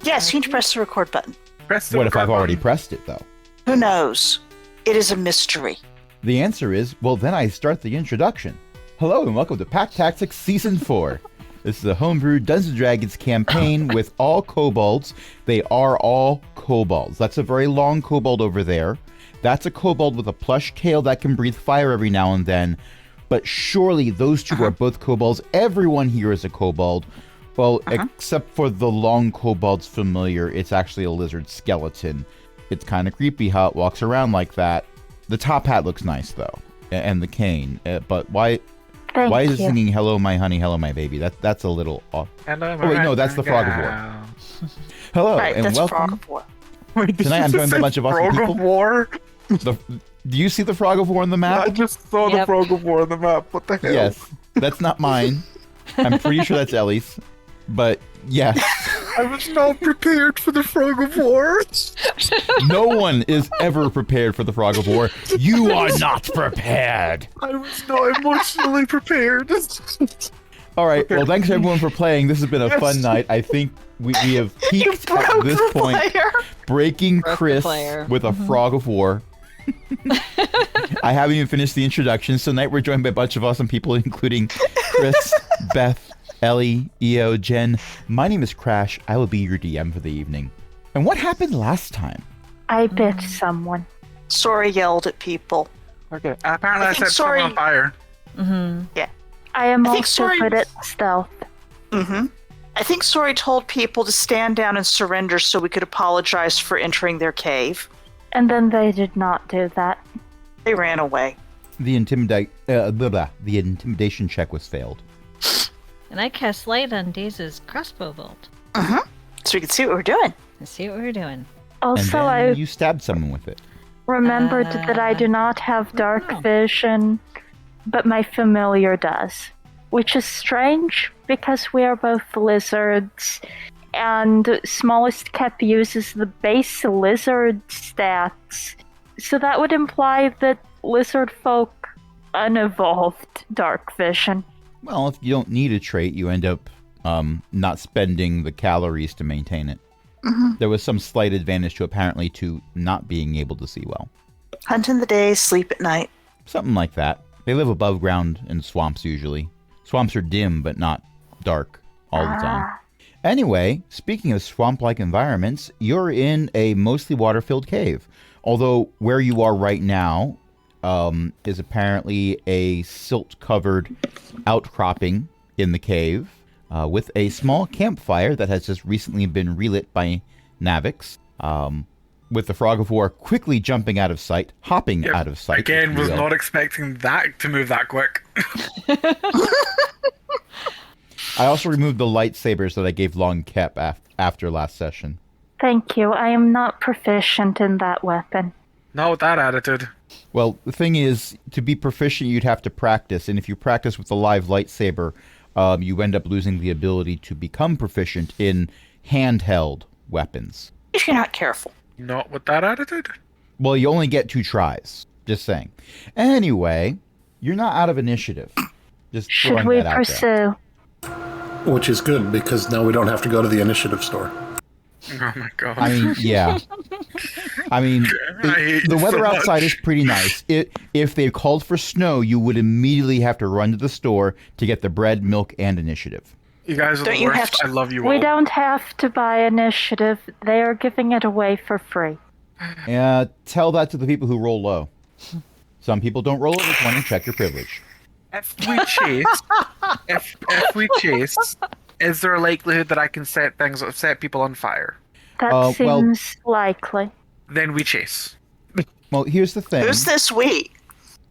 Yes, you need to press the record button. What if I've already pressed it, though? Who knows? It is a mystery. The answer is, well, then I start the introduction. Hello and welcome to Pack Tactics Season 4. This is a homebrew Dungeons & Dragons campaign with all kobolds. They are all kobolds. That's a very long kobold over there. That's a kobold with a plush tail that can breathe fire every now and then. But surely those two are both kobolds. Everyone here is a kobold. Well, except for the long kobold's familiar, it's actually a lizard skeleton. It's kind of creepy how it walks around like that. The top hat looks nice, though, and the cane. But why is it singing "Hello, my honey, hello, my baby"? That's a little off. Hello, oh wait, no, that's the Frog of War. Hello Right, and that's welcome. Frog of War. Wait, did Tonight you I'm just joined by say a bunch of awesome Frog people. of War? Do you see the Frog of War on the map? I just saw the Yep. Frog of War on the map. What the hell? Yes, that's not mine. I'm pretty sure that's Ellie's. But yes, I was not prepared for the Frog of War. no one is ever prepared for the Frog of War. You are not prepared. I was not emotionally prepared. All right. Well, thanks everyone for playing. This has been a fun night. I think we have You peaked at broke this the point, player. breaking Broke the Chris player. with a Frog of War. I haven't even finished the introduction. So tonight we're joined by a bunch of awesome people, including Chris, Beth, Ellie, Eo, Jen. My name is Crash. I will be your DM for the evening. And what happened last time? I bit someone. Sora yelled at people. Okay. Apparently, I think set someone Sori- on fire. I am I think also Sori- good at stealth. Mm-hmm. I think Sori told people to stand down and surrender so we could apologize for entering their cave. And then they did not do that. They ran away. The intimidation check was failed. And I cast light on Daze's crossbow bolt. So we could see what we're doing. Let's see what we're doing. And Also, then I you stabbed someone with it. remembered that I do not have dark oh. vision, but my familiar does. Which is strange, because we are both lizards, and Smallest Cap uses the base lizard stats. So that would imply that lizard folk unevolved dark vision. Well, if you don't need a trait, you end up not spending the calories to maintain it. There was some slight advantage apparently to not being able to see well. Hunt in the day, sleep at night. Something like that. They live above ground in swamps usually. Swamps are dim, but not dark all the time. Anyway, speaking of swamp-like environments, you're in a mostly water-filled cave. Although where you are right now is apparently a silt-covered outcropping in the cave with a small campfire that has just recently been relit by Navix. With the Frog of War quickly jumping out of sight, hopping Yep. out of sight. Again, if you was will. not expecting that to move that quick. I also removed the lightsabers that I gave Long Kep after last session. Thank you. I am not proficient in that weapon. Not with that attitude. Well, the thing is, to be proficient, you'd have to practice, and if you practice with a live lightsaber, you end up losing the ability to become proficient in handheld weapons. If you're not careful. Not with that attitude. Well, you only get 2 tries. Just saying. Anyway, you're not out of initiative. Just Should throwing we that out there. pursue? Which is good, because now we don't have to go to the initiative store. Oh my god. I mean, yeah. I mean, I hate the you weather so outside much. is pretty nice. If they called for snow, you would immediately have to run to the store to get the bread, milk, and initiative. You guys are Don't the you worst. have to- I love you all. We don't have to buy initiative. They are giving it away for free. Tell that to the people who roll low. Some people don't roll over 20. Check your privilege. If we chase, if we chase, is there a likelihood that I can set people on fire? That well- seems likely. Then we chase. Well, here's the thing. Who's this we?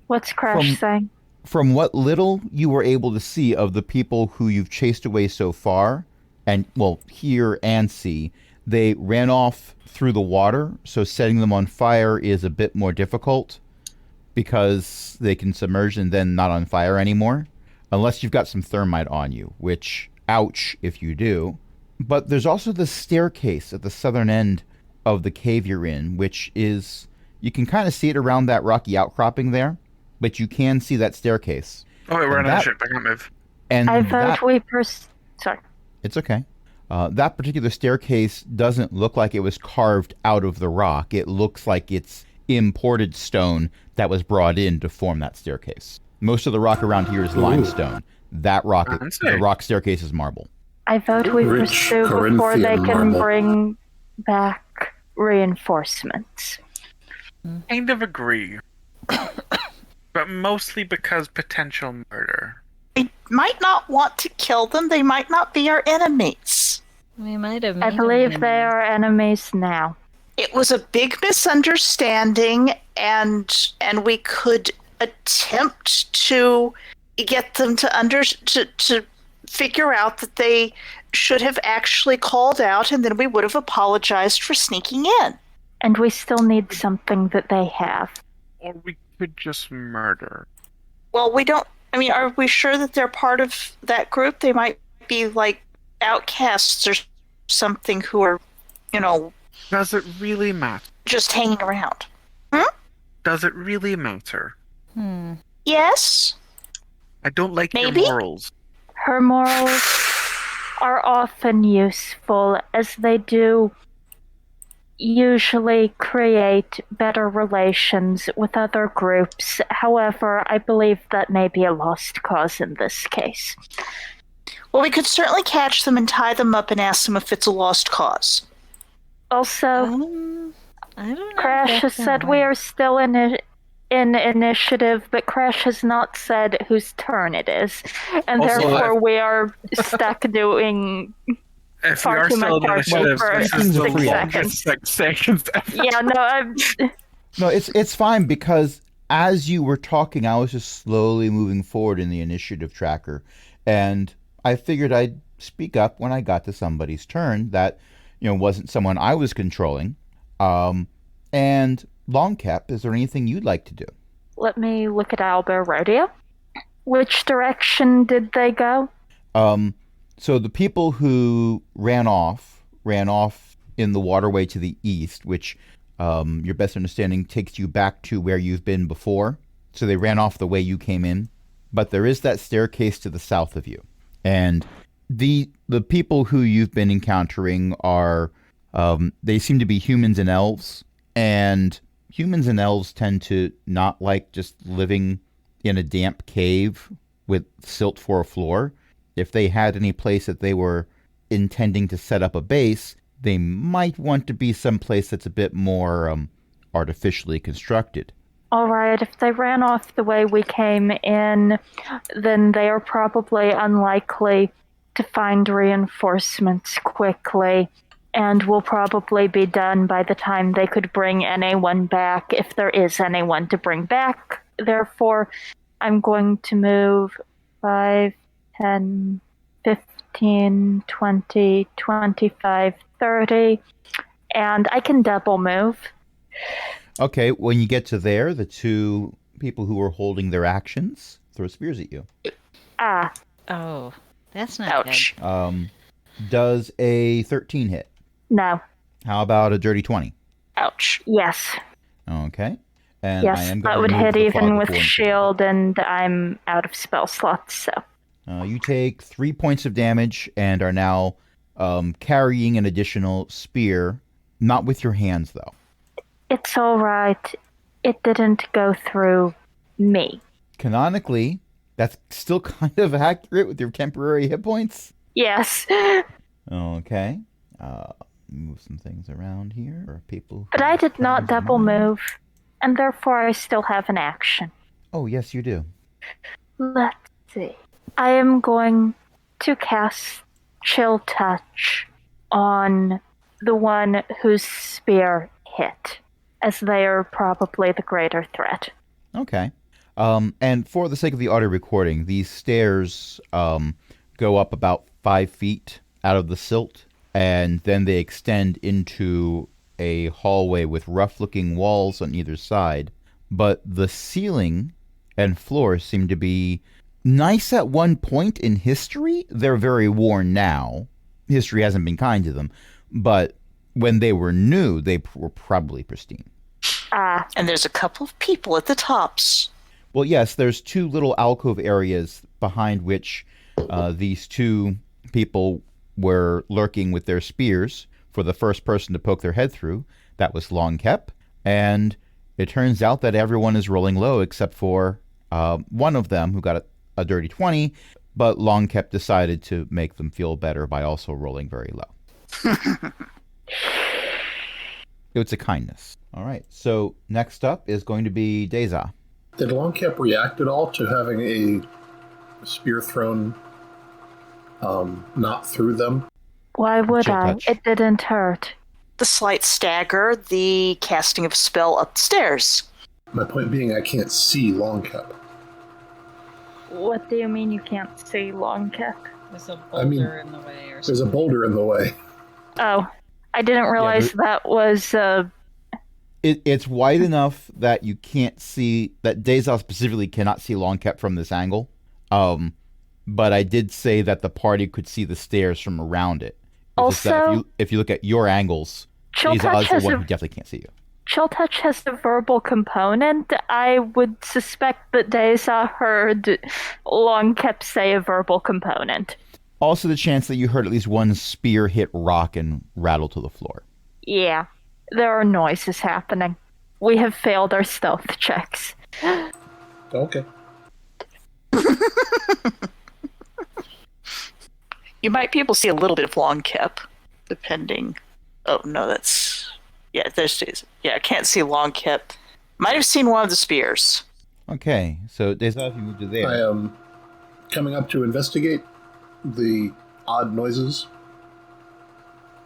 What's Crash From- saying? From what little you were able to see of the people who you've chased away so far, and, well, hear and see, they ran off through the water, so setting them on fire is a bit more difficult because they can submerge and then not on fire anymore, unless you've got some thermite on you, which, ouch, if you do. But there's also the staircase at the southern end of the cave you're in, which is, you can kind of see it around that rocky outcropping there, but you can see that staircase. Oh wait, we're And on a that- ship. I can't move. And I vote that, we Sorry. it's okay. That particular staircase doesn't look like it was carved out of the rock. It looks like it's imported stone that was brought in to form that staircase. Most of the rock around here is limestone. That rock, the rock staircase is marble. I vote we Rich pursue before they Corinthian can marble. bring back reinforcements. Kind of agree. But mostly because potential murder. We might not want to kill them. They might not be our enemies. We might have. I made believe them they are enemies now. It was a big misunderstanding, and we could attempt to get them to figure out that they should have actually called out, and then we would have apologized for sneaking in. And we still need something that they have. Or we could just murder. Well, we don't. I mean, are we sure that they're part of that group? They might be like outcasts or something who are, Does it really matter? just hanging around. Does it really matter? Yes. I don't like Maybe? your morals. Her morals are often useful, as they do usually create better relations with other groups. However, I believe that may be a lost cause in this case. Well, we could certainly catch them and tie them up and ask them if it's a lost cause. Also, I don't know. if Crash has that's said gonna we work. are still in initiative, but Crash has not said whose turn it is. And Also, therefore we are stuck doing... If we Far are too still in much initiative, for this is the 6 longest seconds. 6 seconds ever. Yeah, no, I'm... No, it's fine because as you were talking, I was just slowly moving forward in the initiative tracker, and I figured I'd speak up when I got to somebody's turn that wasn't someone I was controlling. And Longcap, is there anything you'd like to do? Let me look at Owlbear Rodeo. Which direction did they go? So the people who ran off in the waterway to the east, which your best understanding takes you back to where you've been before. So they ran off the way you came in. But there is that staircase to the south of you. And the people who you've been encountering are, they seem to be humans and elves. And humans and elves tend to not like just living in a damp cave with silt for a floor. If they had any place that they were intending to set up a base, they might want to be someplace that's a bit more artificially constructed. Alright, if they ran off the way we came in, then they are probably unlikely to find reinforcements quickly, and will probably be done by the time they could bring anyone back, if there is anyone to bring back. Therefore, I'm going to move 5, 10, 15, 20, 25, 30, and I can double move. Okay, when you get to there, the two people who are holding their actions throw spears at you. Ah, Oh, that's not Ouch. Does a 13 hit? no. How about a dirty 20? Ouch. Yes. Okay. And I Yes, am that going would to move hit the even fog with before him. shield, and I'm out of spell slots, so. You take 3 points of damage and are now carrying an additional spear, not with your hands though. It's alright. It didn't go through me. Canonically, that's still kind of accurate with your temporary hit points. Yes. Okay. Move some things around here for people. But who I did not have double mine. move, and therefore I still have an action. Oh, yes, you do. Let's see. I am going to cast Chill Touch on the one whose spear hit, as they are probably the greater threat. Okay. And for the sake of the audio recording, these stairs go up about 5 feet out of the silt, and then they extend into a hallway with rough-looking walls on either side. But the ceiling and floor seem to be nice at one point in history. They're very worn now. History hasn't been kind to them. But when they were new, they were probably pristine. Ah, And there's a couple of people at the tops. Well, yes, there's 2 little alcove areas behind which these 2 people were lurking with their spears for the first person to poke their head through. That was Longkep. And it turns out that everyone is rolling low except for one of them who got a dirty 20, but Longkep decided to make them feel better by also rolling very low. It's a kindness. All right, so next up is going to be Deza. Did Longcap react at all to having a spear thrown not through them? Why would Chill I? touch. It didn't hurt. The slight stagger, the casting of a spell up the stairs. My point being, I can't see Longcap. What do you mean you can't see Longcap? There's a I mean, boulder in the way or There's something. a boulder in the way. Oh, I didn't realize that was It's wide enough that you can't see, that Deza specifically cannot see Longcap from this angle. But I did say that the party could see the stairs from around it. It's just that Also- if you look at your angles, Chill Deza Touch is the has one a who definitely can't see you. Chill Touch has the verbal component. I would suspect that Deza heard Longcap say a verbal component. Also, the chance that you heard at least one spear hit rock and rattle to the floor. Yeah, there are noises happening. We have failed our stealth checks. Okay. You might be able to see a little bit of Longkep, depending. Oh no, that's I can't see Longkep. Might have seen one of the spears. Okay, so Deza, if you move to there. I am coming up to investigate the odd noises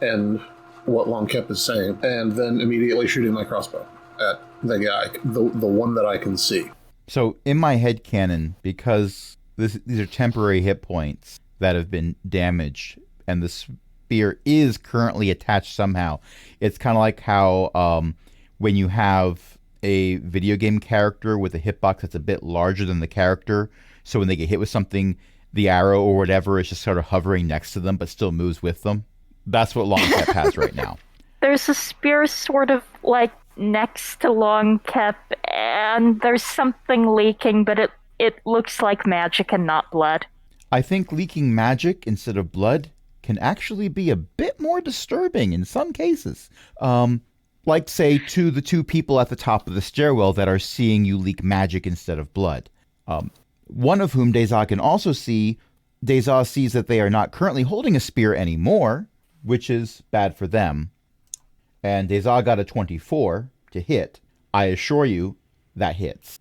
and what Longcap is saying, and then immediately shooting my crossbow at the guy, the one that I can see. So in my head canon, because these are temporary hit points that have been damaged, and the spear is currently attached somehow. It's kind of like how when you have a video game character with a hitbox that's a bit larger than the character, so when they get hit with something, the arrow or whatever is just sort of hovering next to them, but still moves with them. That's what Longcap has right now. There's a spear sort of like next to Longcap, and there's something leaking, but it looks like magic and not blood. I think leaking magic instead of blood can actually be a bit more disturbing in some cases. Like, say, to the two people at the top of the stairwell that are seeing you leak magic instead of blood. One of whom Deza can also see. Deza sees that they are not currently holding a spear anymore, which is bad for them. And Deza got a 24 to hit. I assure you, that hits.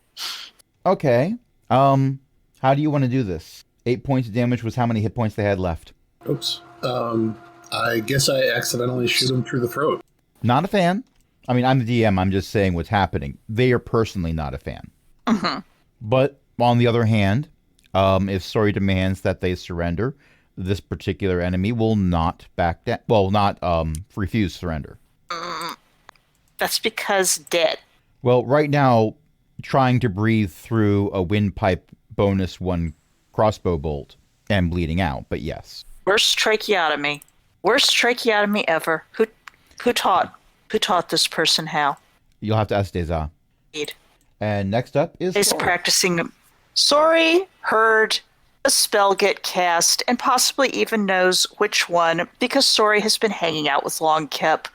Okay. How do you want to do this? 8 points of damage was how many hit points they had left. Oops. I guess I accidentally shoot him through the throat. Not a fan. I mean, I'm the DM. I'm just saying what's happening. They are personally not a fan. But on the other hand, if Sori demands that they surrender, this particular enemy will not back down. Well, not refuse surrender. That's because dead. Well, right now, trying to breathe through a windpipe bonus 1 crossbow bolt and bleeding out. But yes. Worst tracheotomy. Worst tracheotomy ever. Who taught this person how? You'll have to ask Deza. Indeed. And next up is Is Sori. practicing. Sori heard a spell get cast and possibly even knows which one because Sori has been hanging out with Longkep.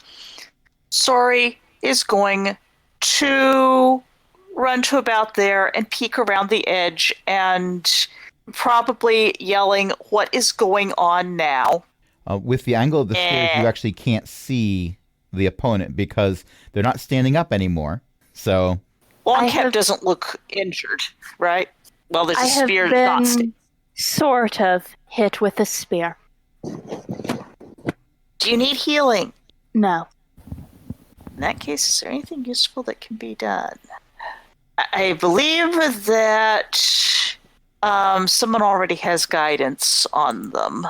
Sori is going to run to about there and peek around the edge and probably yelling, "What is going on now?" With the angle of the stairs, you actually can't see the opponent because they're not standing up anymore. So, Longcap doesn't look injured, right? Well, there's I a have spear not been sort of hit with a spear. Do you need healing? No. In that case, is there anything useful that can be done? I believe that someone already has guidance on them.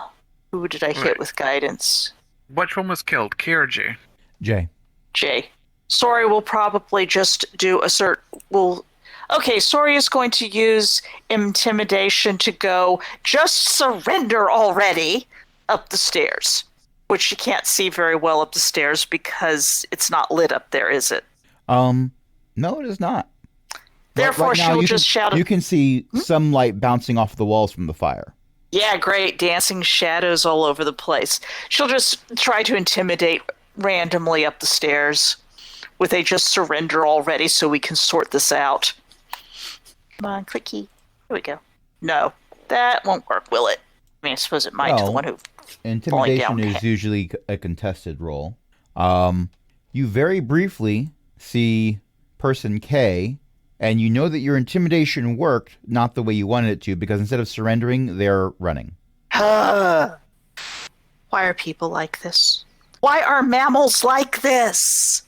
Who did I hit Right. with guidance? Which one was killed, K or J? Jay. Jay. Sori will probably just do Okay, Sori is going to use intimidation to go, "Just surrender already," up the stairs. Which she can't see very well up the stairs because it's not lit up there, is it? No, it is not. Therefore, Right now, she will you just can, shout. You can see some light bouncing off the walls from the fire. Yeah, great. Dancing shadows all over the place. She'll just try to intimidate randomly up the stairs with a just surrender already so we can sort this out. Come on, clicky. Here we go. No, that won't work, will it? I mean, I suppose it might to the Well, one who... Intimidation down. is usually a contested roll. You very briefly see person K, and you know that your intimidation worked not the way you wanted it to, because instead of surrendering, they're running. Why are people like this? Why are mammals like this?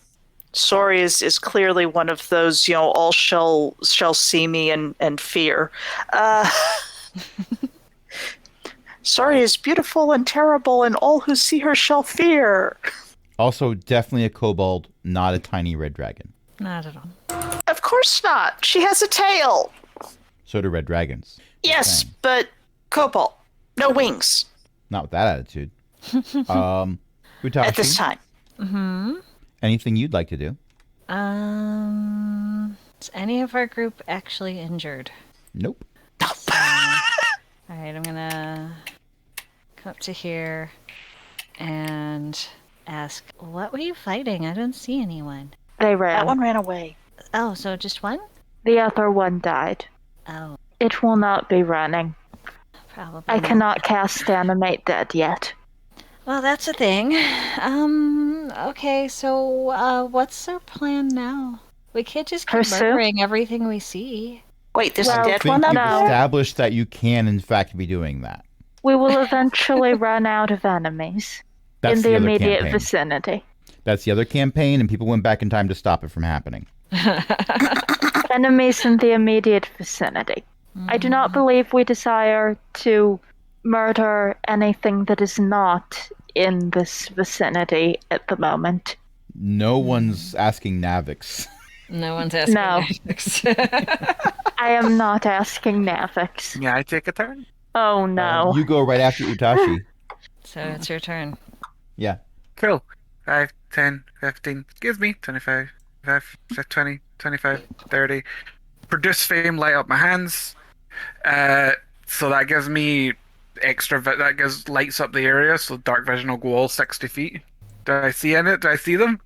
Sori is clearly one of those, all shall see me and fear. Sori is beautiful and terrible, and all who see her shall fear. Also, definitely a kobold, not a tiny red dragon. Not at all. Of course not. She has a tail. So do red dragons. Yes, Same. but cobalt. No wings Not with that attitude. Utashi, at this time. anything you'd like to do? Is any of our group actually injured? Nope. Alright, I'm gonna come up to here and ask, what were you fighting? I don't see anyone. They ran. That one ran away. Oh, so just one? The other one died. Oh, It will not be running. probably. I not. cannot cast Animate Dead yet. Well, that's a thing. Okay, so, what's our plan now? We can't just keep Pursue? murdering everything we see. Wait, there's Well, a I dead think one up you've there? established that you can, in fact, be doing that. We will eventually run out of enemies That's in the other immediate campaign. vicinity. That's the other campaign, and people went back in time to stop it from happening. Enemies in the immediate vicinity. I do not believe we desire to murder anything that is not in this vicinity at the moment. No one's asking Navix. No one's asking. No. Alex. I am not asking Navix. May I take a turn? Oh no. You go right after Utashi. So it's your turn. Yeah. Cool. 5, 10, 15, excuse me, 25, 20, 25, 30. Produce flame, light up my hands. So that gives me lights up the area, so dark vision will go all 60 feet. Do I see in it? Do I see them?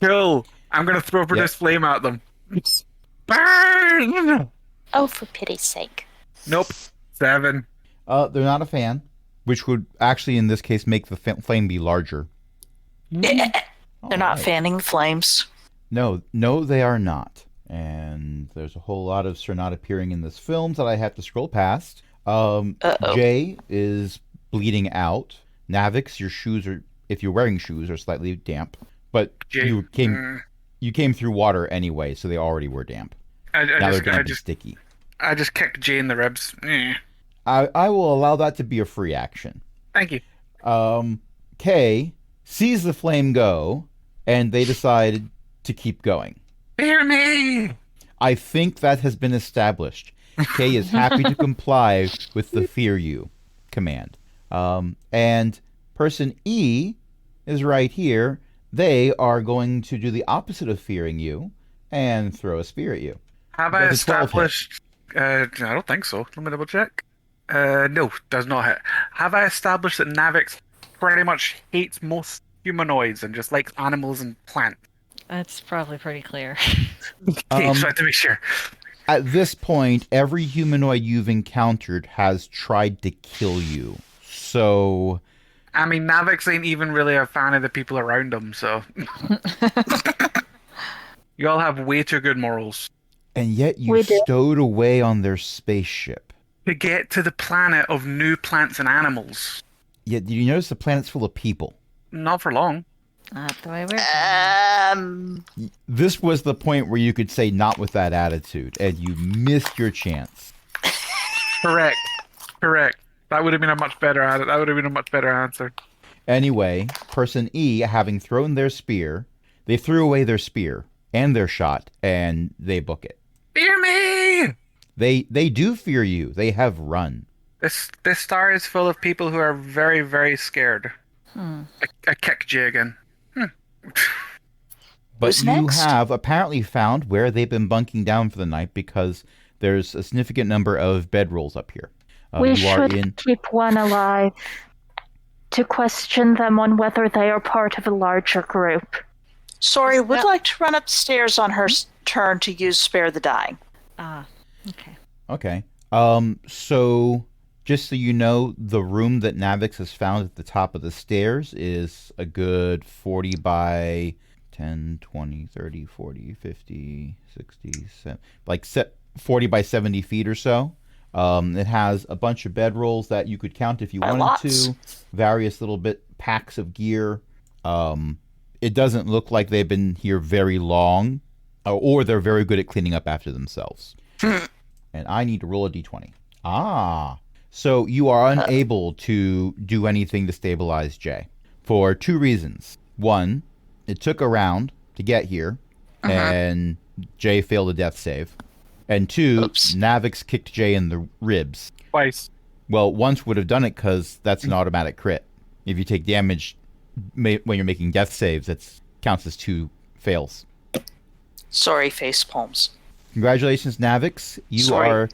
Cool. I'm gonna throw produce flame at them. Burn! Oh, for pity's sake. Nope. 7. They're not a fan, which would actually, in this case, make the flame be larger. They're not Alright. fanning flames. No, they are not. And there's a whole lot of Cernat appearing in this film that I have to scroll past. Uh-oh. Jay is bleeding out. Navix, your shoes are, if you're wearing shoes, are slightly damp. But Jay, you came through water anyway, so they already were damp. I Now they're just going to be sticky. I just kicked Jay in the ribs. I will allow that to be a free action. Thank you. Kay sees the flame go, and they decide to keep going. Hear me! I think that has been established. Kay is happy to comply with the fear you command. And person E is right here. They are going to do the opposite of fearing you and throw a spear at you. Have I Does a 12 hit? established... I don't think so. Let me double check. No, does not hit. Have I established that Navix pretty much hates most humanoids and just likes animals and plants? That's probably pretty clear. Okay, just wanted to be sure. At this point, every humanoid you've encountered has tried to kill you. So, I mean, Navix ain't even really a fan of the people around him, so... You all have way too good morals. and yet you We do. stowed away on their spaceship. To get to the planet of new plants and animals. Yet, did you notice the planet's full of people? Not for long. Not the way we're This was the point where you could say not with that attitude, and you missed your chance. Correct. Correct. That would have been a much better answer. Anyway, person E, having thrown their spear, they threw away their spear and their shot, and they book it. Fear me! They do fear you. They have run. This star is full of people who are very, very scared. I kick Jay again. But Who's you next? have apparently found where they've been bunking down for the night, because there's a significant number of bedrolls up here. We you are should in. keep one alive to question them on whether they are part of a larger group. Sorry, would that- like to run upstairs on her turn to use Spare the Dying. Ah, okay. Okay. So just so you know, the room that Navix has found at the top of the stairs is a good 40 by 10, 20, 30, 40, 50, 60, 40 by 70 feet or so. It has a bunch of bedrolls that you could count if you wanted Lots. to, various little packs of gear. It doesn't look like they've been here very long, or they're very good at cleaning up after themselves. And I need to roll a d20. So you are unable to do anything to stabilize Jay for two reasons. One, it took a round to get here, and Jay failed a death save. And two, Oops. Navix kicked Jay in the ribs. Twice. Well, once would have done it because that's an automatic crit. If you take damage when you're making death saves, that counts as 2 fails. Sorry, face palms. Congratulations, Navix. Sorry.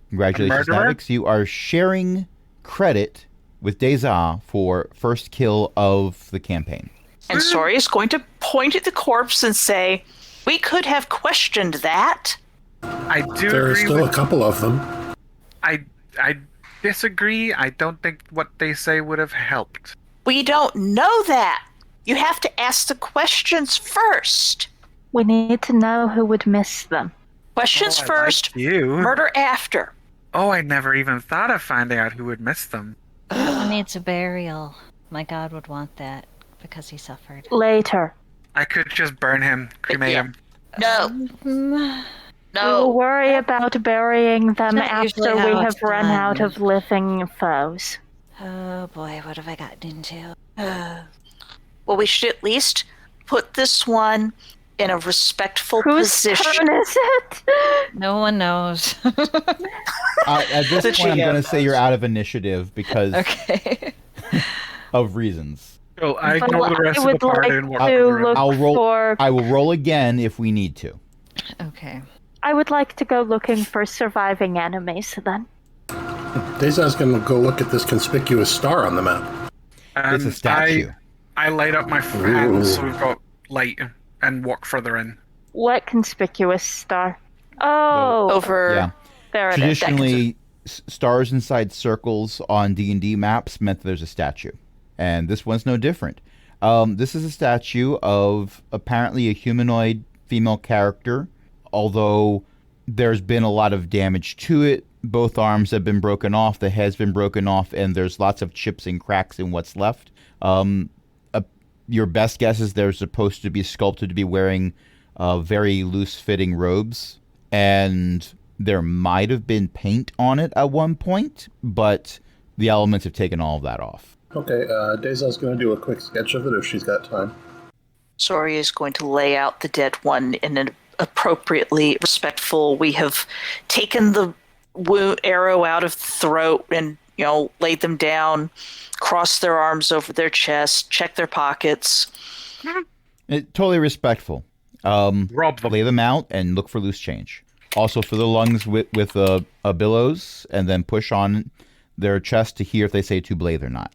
Congratulations, Murderer? Navix. You are sharing credit with Deza for first kill of the campaign. And Sorry is going to point at the corpse and say, "We could have questioned that." I do There are agree still with. a couple of them. I disagree. I don't think what they say would have helped. We don't know that. You have to ask the questions first. We need to know who would miss them. Questions Oh, I first, like you. murder after. Oh, I never even thought of finding out who would miss them. Who needs a burial? My god would want that because he suffered. Later. I could just burn him, cremate Yeah. him. No, Mm, We will no. worry about burying them Not usually after we how have it's run out done. of living foes. oh boy, what have I gotten into? Well, we should at least put this one in a respectful Whose position. turn is it? No one knows. At this Did point, I'm she going to have say you're out of initiative because okay. of reasons. So I Well, ignore the rest I of the would party like and walk to to the room. look I'll roll- for. I will roll again if we need to. Okay. I would like to go looking for surviving enemies then. Deza's going to go look at this conspicuous star on the map. It's a And statue. I light up my hands so we've got light and walk further in. What conspicuous star? Oh, Over. Yeah. there it is. Traditionally, stars inside circles on D&D maps meant that there's a statue. And this one's no different. This is a statue of apparently a humanoid female character, although there's been a lot of damage to it. Both arms have been broken off, the head's been broken off, and there's lots of chips and cracks in what's left. Your best guess is they're supposed to be sculpted to be wearing very loose-fitting robes, and there might have been paint on it at one point, but the elements have taken all of that off. Okay, Deza's going to do a quick sketch of it if she's got time. Sorry is going to lay out the dead one in an appropriately respectful. We have taken the arrow out of the throat and, laid them down, crossed their arms over their chest, checked their pockets. Totally respectful. Rob them. Lay them out and look for loose change. Also for the lungs with a billows, and then push on their chest to hear if they say to blade or not.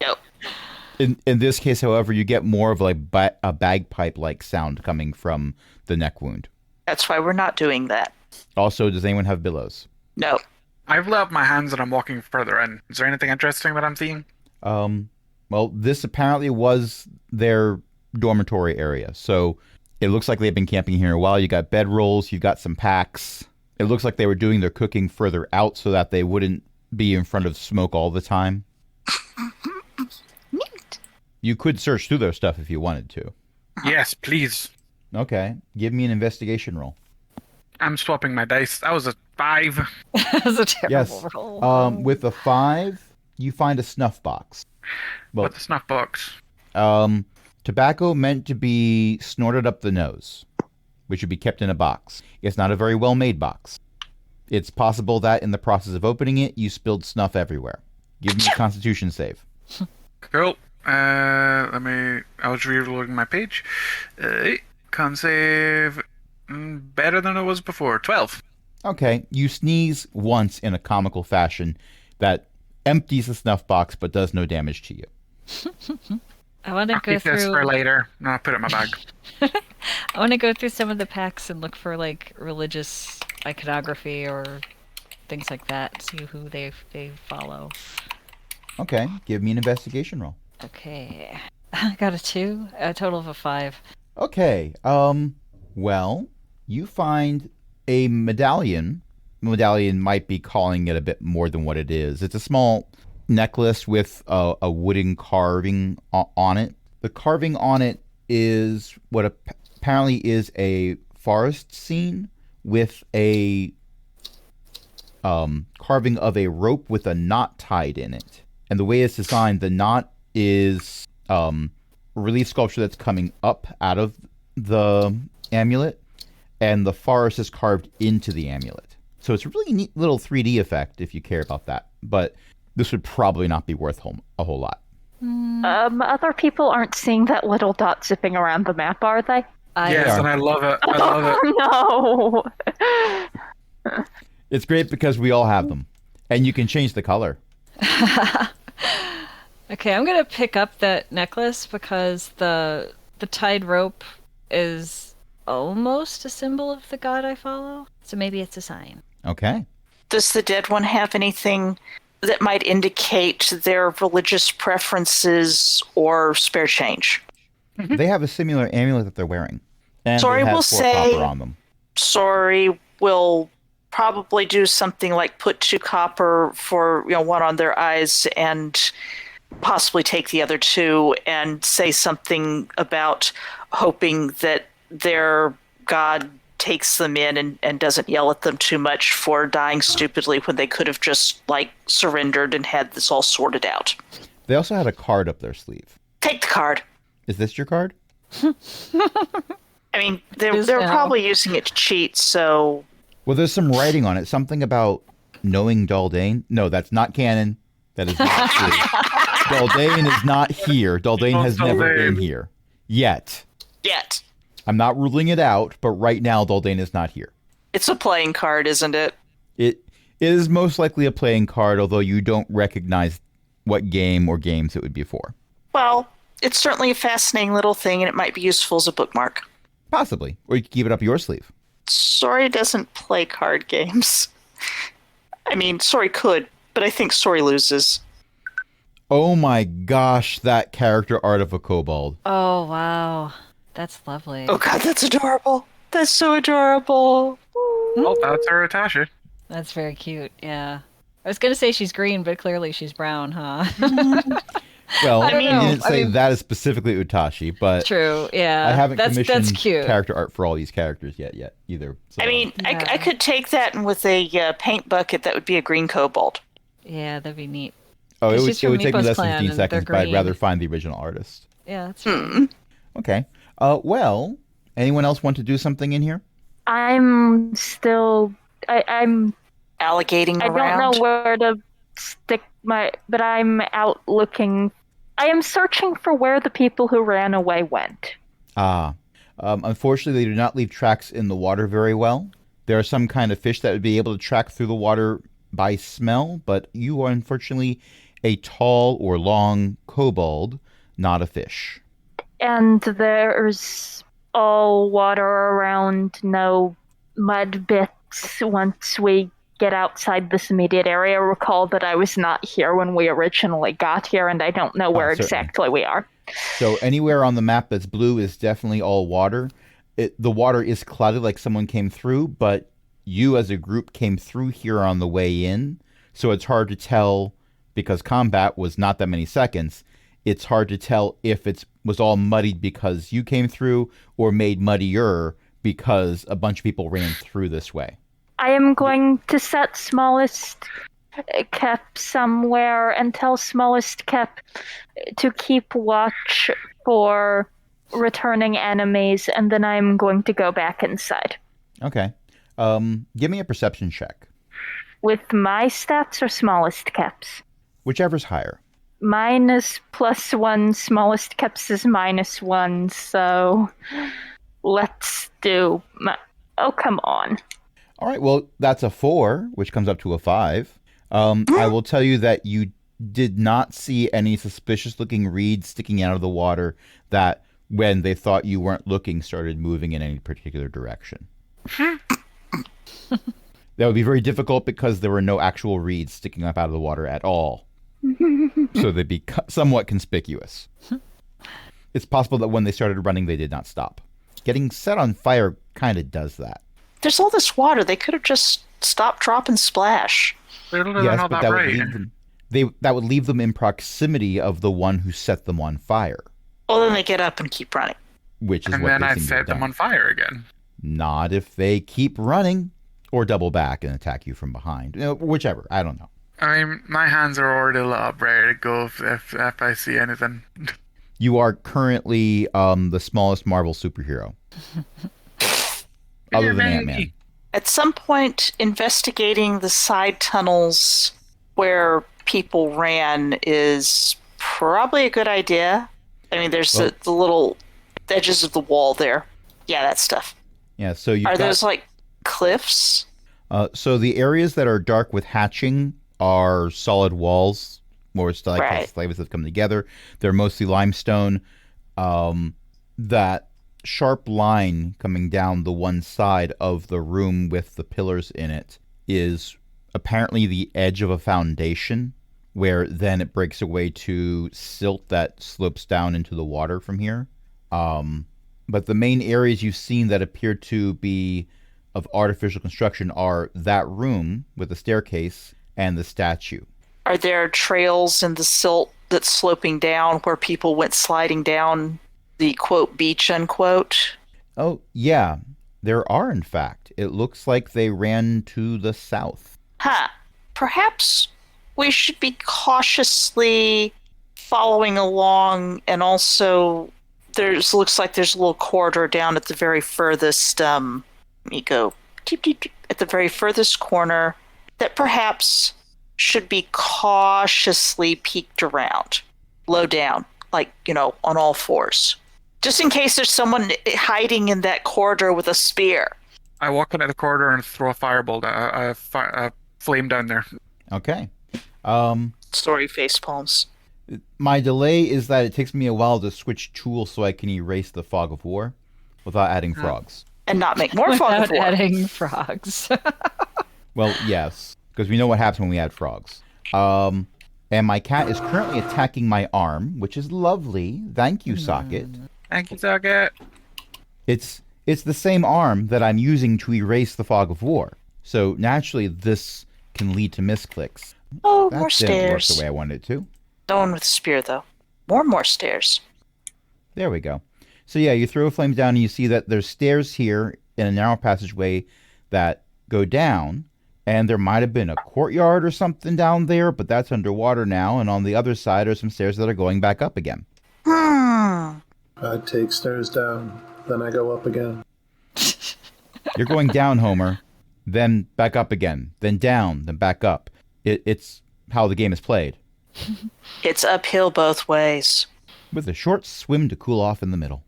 Yep. In this case, however, you get more of like a bagpipe-like sound coming from the neck wound. That's why we're not doing that. Also, does anyone have billows? No. I've lit up my hands and I'm walking further in. Is there anything interesting that I'm seeing? Well, this apparently was their dormitory area, so it looks like they've been camping here a while. You got bedrolls, you got some packs. It looks like they were doing their cooking further out so that they wouldn't be in front of smoke all the time. Neat. You could search through their stuff if you wanted to. Yes, please. Okay, give me an investigation roll. I'm swapping my dice. That was a 5. That was a terrible Yes. roll. With a 5, you find a snuff box. Well, What's the snuff box? tobacco meant to be snorted up the nose, which would be kept in a box. It's not a very well-made box. It's possible that in the process of opening it, you spilled snuff everywhere. Give me a Constitution save. Cool. I was reloading my page. Con save. Better than it was before. 12. Okay, you sneeze once in a comical fashion that empties the snuff box but does no damage to you. I want to I'll go keep this for through. later. No, I'll put it in my bag. I want to go through some of the packs and look for like religious iconography or things like that. See who they follow. Okay, give me an investigation roll. Okay, I got a 2, a total of a 5. Okay, well, you find a medallion. Medallion might be calling it a bit more than what it is. It's a small necklace with a wooden carving on it. The carving on it is what apparently is a forest scene with a carving of a rope with a knot tied in it. And the way it's designed, the knot is relief sculpture that's coming up out of the amulet, and the forest is carved into the amulet. So it's a really neat little 3D effect if you care about that. But this would probably not be worth a whole lot. Other people aren't seeing that little dot zipping around the map, are they? Yes, are. and I love it. I love it. No. It's great because we all have them, and you can change the color. Okay, I'm gonna pick up that necklace because the tied rope is almost a symbol of the god I follow. So maybe it's a sign. Okay. Does the dead one have anything that might indicate their religious preferences or spare change? They have a similar amulet that they're wearing. And Sorry, it has we'll 4 say- copper on them. Sorry, we'll probably do something like put 2 copper for, one on their eyes and possibly take the other 2 and say something about hoping that their god takes them in and doesn't yell at them too much for dying stupidly when they could have just surrendered and had this all sorted out. They also had a card up their sleeve. Take the card. Is this your card? I mean, they're Is now. probably using it to cheat, so Well, there's some writing on it. Something about knowing Daldane. No, that's not canon. That is not true. Daldane is not here. Daldane has never been here. Yet. yet. I'm not ruling it out, but right now Daldane is not here. It's a playing card, isn't it? It is most likely a playing card, although you don't recognize what game or games it would be for. Well, it's certainly a fascinating little thing, and it might be useful as a bookmark. Possibly. Or you could keep it up your sleeve. Sori doesn't play card games. I mean, Sori could, but I think Sori loses. Oh my gosh, that character art of a kobold. Oh wow, that's lovely. Oh god, that's adorable. That's so adorable. Oh, that's our Atasha. That's very cute. Yeah. I was gonna say she's green, but clearly she's brown, huh? Well, I don't you know. didn't I say mean- that is specifically Utashi, but True. Yeah. I haven't that's commissioned cute. character art for all these characters yet either. So, I mean, Yeah. I could take that, and with a paint bucket, that would be a green kobold. Yeah, that'd be neat. oh, it 'cause would, she's it would from take me Meepo's less than clan 15 and they're seconds, but I'd green. rather find the original artist. Yeah, that's right. Okay. Well, anyone else want to do something in here? I'm still. I'm. Alligating I around. don't know where to stick but I'm out looking. I am searching for where the people who ran away went. Unfortunately, they do not leave tracks in the water very well. There are some kind of fish that would be able to track through the water by smell, but you are unfortunately a tall or long kobold, not a fish. And there's all water around, no mud bits once we get outside this immediate area. Recall that I was not here when we originally got here, and I don't know where certainly. exactly we are. So anywhere on the map that's blue is definitely all water. The water is clouded like someone came through, but you as a group came through here on the way in. So it's hard to tell, because combat was not that many seconds, it's hard to tell if it was all muddied because you came through or made muddier because a bunch of people ran through this way. I am going to set Smallest Kep somewhere and tell Smallest Kep to keep watch for returning enemies, and then I'm going to go back inside. Okay. Give me a perception check. With my stats or Smallest Kep's? Whichever's higher. Mine is +1, Smallest Kep's is -1, so let's do... Oh, come on. All right, well, that's a 4, which comes up to a 5. I will tell you that you did not see any suspicious-looking reeds sticking out of the water that, when they thought you weren't looking, started moving in any particular direction. That would be very difficult because there were no actual reeds sticking up out of the water at all. So they'd be somewhat conspicuous. It's possible that when they started running, they did not stop. Getting set on fire kind of does that. There's all this water. They could have just stopped, drop, and splash. They're not Yes, all but that that would bright. leave them. That would leave them in proximity of the one who set them on fire, Well, then they get up and keep running. which is And what then they I seem to set have them done. on fire again. Not if they keep running or double back and attack you from behind. Whichever. I don't know. I mean, my hands are already lit up, ready to go if I see anything. You are currently the smallest Marvel superhero, other than Ant-Man. At some point, investigating the side tunnels where people ran is probably a good idea. I mean, there's Well- the little edges of the wall there. Yeah, that stuff. Yeah, so you've Are got... those like cliffs? So the areas that are dark with hatching are solid walls, more stalactites Right. have come together. They're mostly limestone. That sharp line coming down the one side of the room with the pillars in it is apparently the edge of a foundation, where then it breaks away to silt that slopes down into the water from here. But the main areas you've seen that appear to be of artificial construction are that room with the staircase and the statue. Are there trails in the silt that's sloping down where people went sliding down the quote beach unquote? Oh, yeah, there are, in fact. It looks like they ran to the south. Huh. Perhaps we should be cautiously following along, and also looks like there's a little corridor down at the very furthest let me go at the very furthest corner that perhaps should be cautiously peeked around, low down, like, on all fours, just in case there's someone hiding in that corridor with a spear. I walk into the corridor and throw a fireball, a flame down there. Okay. Sorry, face palms. My delay is that it takes me a while to switch tools so I can erase the fog of war without adding frogs. And not make more fog of Without war. adding frogs. Well, yes, because we know what happens when we add frogs. And my cat is currently attacking my arm, which is lovely. Thank you, Socket. Thank you, Socket. It's the same arm that I'm using to erase the fog of war. So naturally, this can lead to misclicks. Oh, That more didn't work stairs. the way I wanted it to. No one with a spear, though. More stairs. There we go. So yeah, you throw a flame down and you see that there's stairs here in a narrow passageway that go down, and there might have been a courtyard or something down there, but that's underwater now, and on the other side are some stairs that are going back up again. Hmm. I take stairs down, then I go up again. You're going down, Homer, then back up again, then down, then back up. It's how the game is played, It's uphill both ways. with a short swim to cool off in the middle.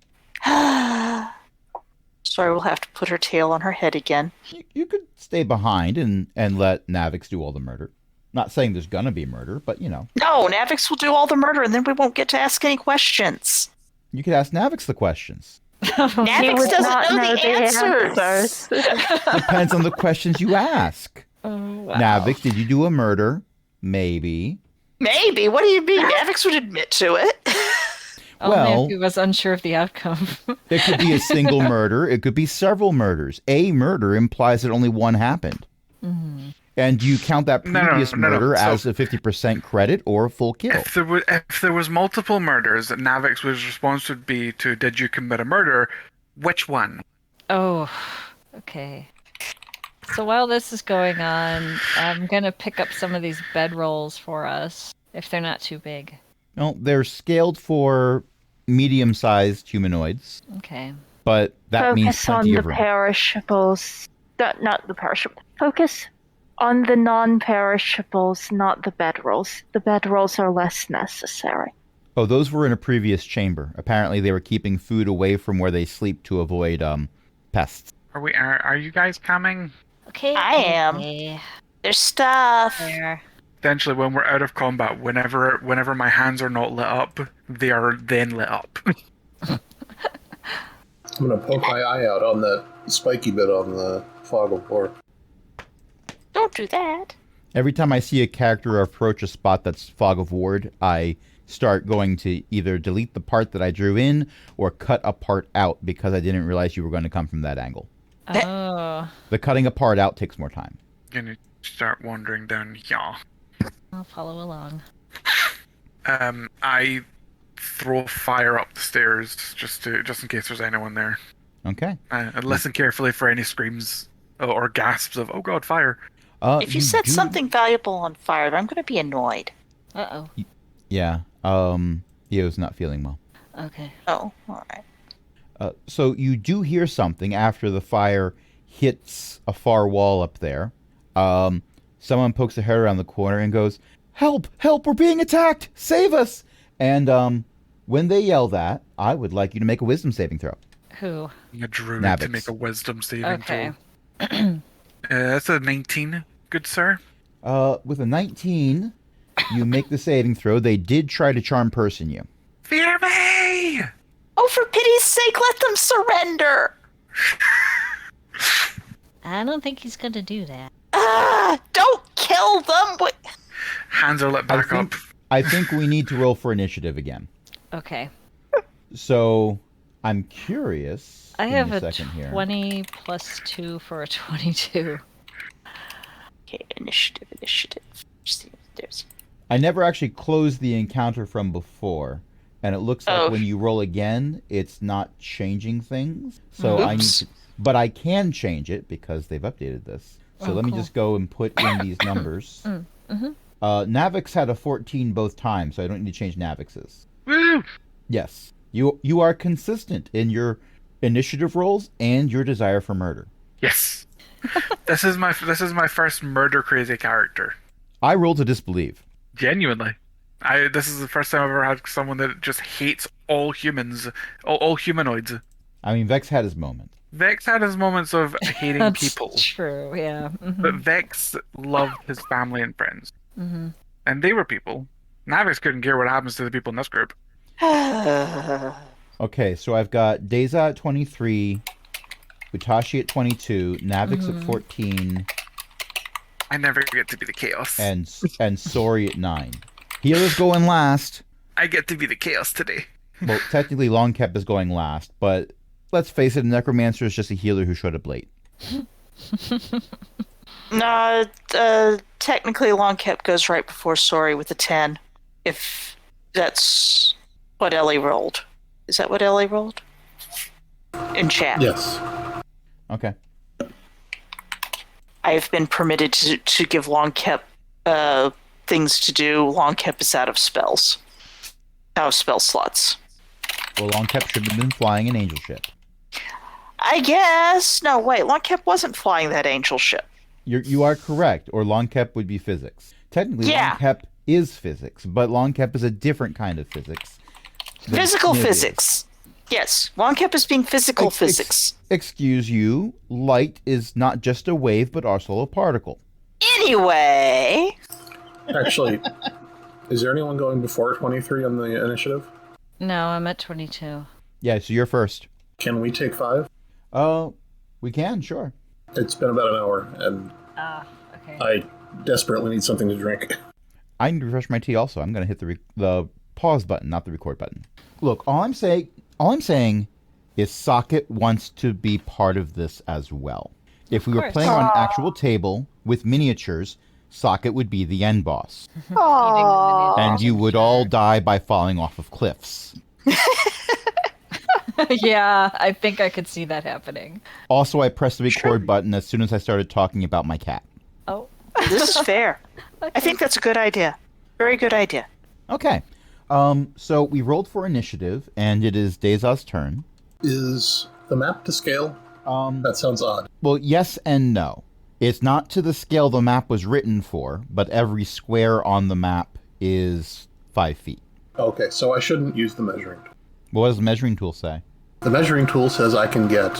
Sorry, we'll have to put her tail on her head again. You could stay behind and let Navix do all the murder. Not saying there's gonna be murder, but No, Navix will do all the murder, and then we won't get to ask any questions. you could ask Navix the questions. He Navix would doesn't not know the answers. answers. Depends on the questions you ask. Oh, wow. Navix, did you do a murder? Maybe. Maybe. What do you mean? Navix would admit to it. Only well- if he was unsure of the outcome. It could be a single murder. It could be several murders. A murder implies that only one happened. And do you count that No, no, previous no, no. murder So- as a 50% credit or a full kill? If there was multiple murders, Navix's response would be to, did you commit a murder? Which one? Oh, okay. So while this is going on, I'm gonna pick up some of these bedrolls for us, if they're not too big. Well, they're scaled for medium-sized humanoids, Okay. but that means Focus on plenty the of room. perishables. Not the perishables. Focus on the non-perishables, not the bedrolls. The bedrolls are less necessary. Oh, those were in a previous chamber. Apparently, they were keeping food away from where they sleep to avoid pests. Are you guys coming? Okay. I am. Okay. There's stuff. There. Essentially, when we're out of combat, whenever my hands are not lit up, they are then lit up. I'm gonna poke my eye out on that spiky bit on the fog of war. Don't do that. Every time I see a character approach a spot that's fog of ward, I start going to either delete the part that I drew in or cut a part out because I didn't realize you were going to come from that angle. Oh. The cutting a part out takes more time. Gonna start wandering down here. I'll follow along. I throw fire up the stairs just in case there's anyone there. Okay. And listen carefully for any screams or gasps of "Oh God, fire!" If you set something valuable on fire, I'm going to be annoyed. Uh-oh. Yeah. Io's not feeling well. Okay. Oh, all right. So you do hear something after the fire hits a far wall up there. Someone pokes their head around the corner and goes, "Help! Help! We're being attacked! Save us!" And when they yell that, I would like you to make a wisdom saving throw. Who? A druid Navix. to make a wisdom saving Okay. throw. That's a 19, good sir. With a 19, you make the saving throw. They did try to charm person you. Fear me! Oh, for pity's sake, let them surrender! I don't think he's gonna do that. Ah, don't kill them! What? Hands are lit back up. I think we need to roll for initiative again. Okay. So I'm curious. I Give me have a second here. 20 plus 2 for a 22. Okay, initiative. See, there's... I never actually closed the encounter from before, and it looks like Oh. when you roll again, it's not changing things. So I need Oops. to, but I can change it because they've updated this. So Oh, let me cool. just go and put in these numbers. Mm-hmm. Navix had a 14 both times, so I don't need to change Navix's. Woo! Yes, you are consistent in your initiative rolls and your desire for murder. Yes. This is my first murder crazy character. I roll to disbelieve. Genuinely. This is the first time I've ever had someone that just hates all humans, all humanoids. I mean, Vex had his moment. Vex had his moments of hating That's people, true, yeah. but Vex loved his family and friends, Mm-hmm. and they were people. Navix couldn't care what happens to the people in this group. Okay, so I've got Deza at 23, Utashi at 22, Navix at 14, I never get to be the chaos. and Sori at 9. Healer's going last. I get to be the chaos today. Well, technically Longcap is going last, but let's face it, a Necromancer is just a healer who showed up late. No, technically Longcap goes right before Sori with a 10. If that's what Ellie rolled. Is that what Ellie rolled? In chat. Yes. Okay. I have been permitted to give Longcap things to do. Longcap is out of spells. Out of spell slots. Well, Longcap should have been flying an angel ship. I guess. No, wait. Longcap wasn't flying that angel ship. You are correct, or Longcap would be physics. Technically, Yeah. Longcap is physics, but Longcap is a different kind of physics. than Physical Smith is. physics. Yes, Longcap is being physical physics. Excuse you, light is not just a wave, but also a particle. Anyway, Actually, is there anyone going before 23 on the initiative? No, I'm at 22. Yeah, so you're first. Can we take 5? We can, sure. It's been about an hour, and Okay. I desperately need something to drink. I need to refresh my tea also. I'm going to hit the pause button, not the record button. Look, all I'm saying is Socket wants to be part of this as well. If we were course. playing on an actual table with miniatures, Socket would be the end boss. And you would all die by falling off of cliffs. Yeah, I think I could see that happening. Also, I pressed the record button as soon as I started talking about my cat. Oh. this is fair. I think that's a good idea. Very good idea. Okay. So we rolled for initiative, and it is Deza's turn. Is the map to scale? That sounds odd. Well, yes and no. It's not to the scale the map was written for, but every square on the map is 5 feet. Okay, so I shouldn't use the measuring tool. What does the measuring tool say? The measuring tool says I can get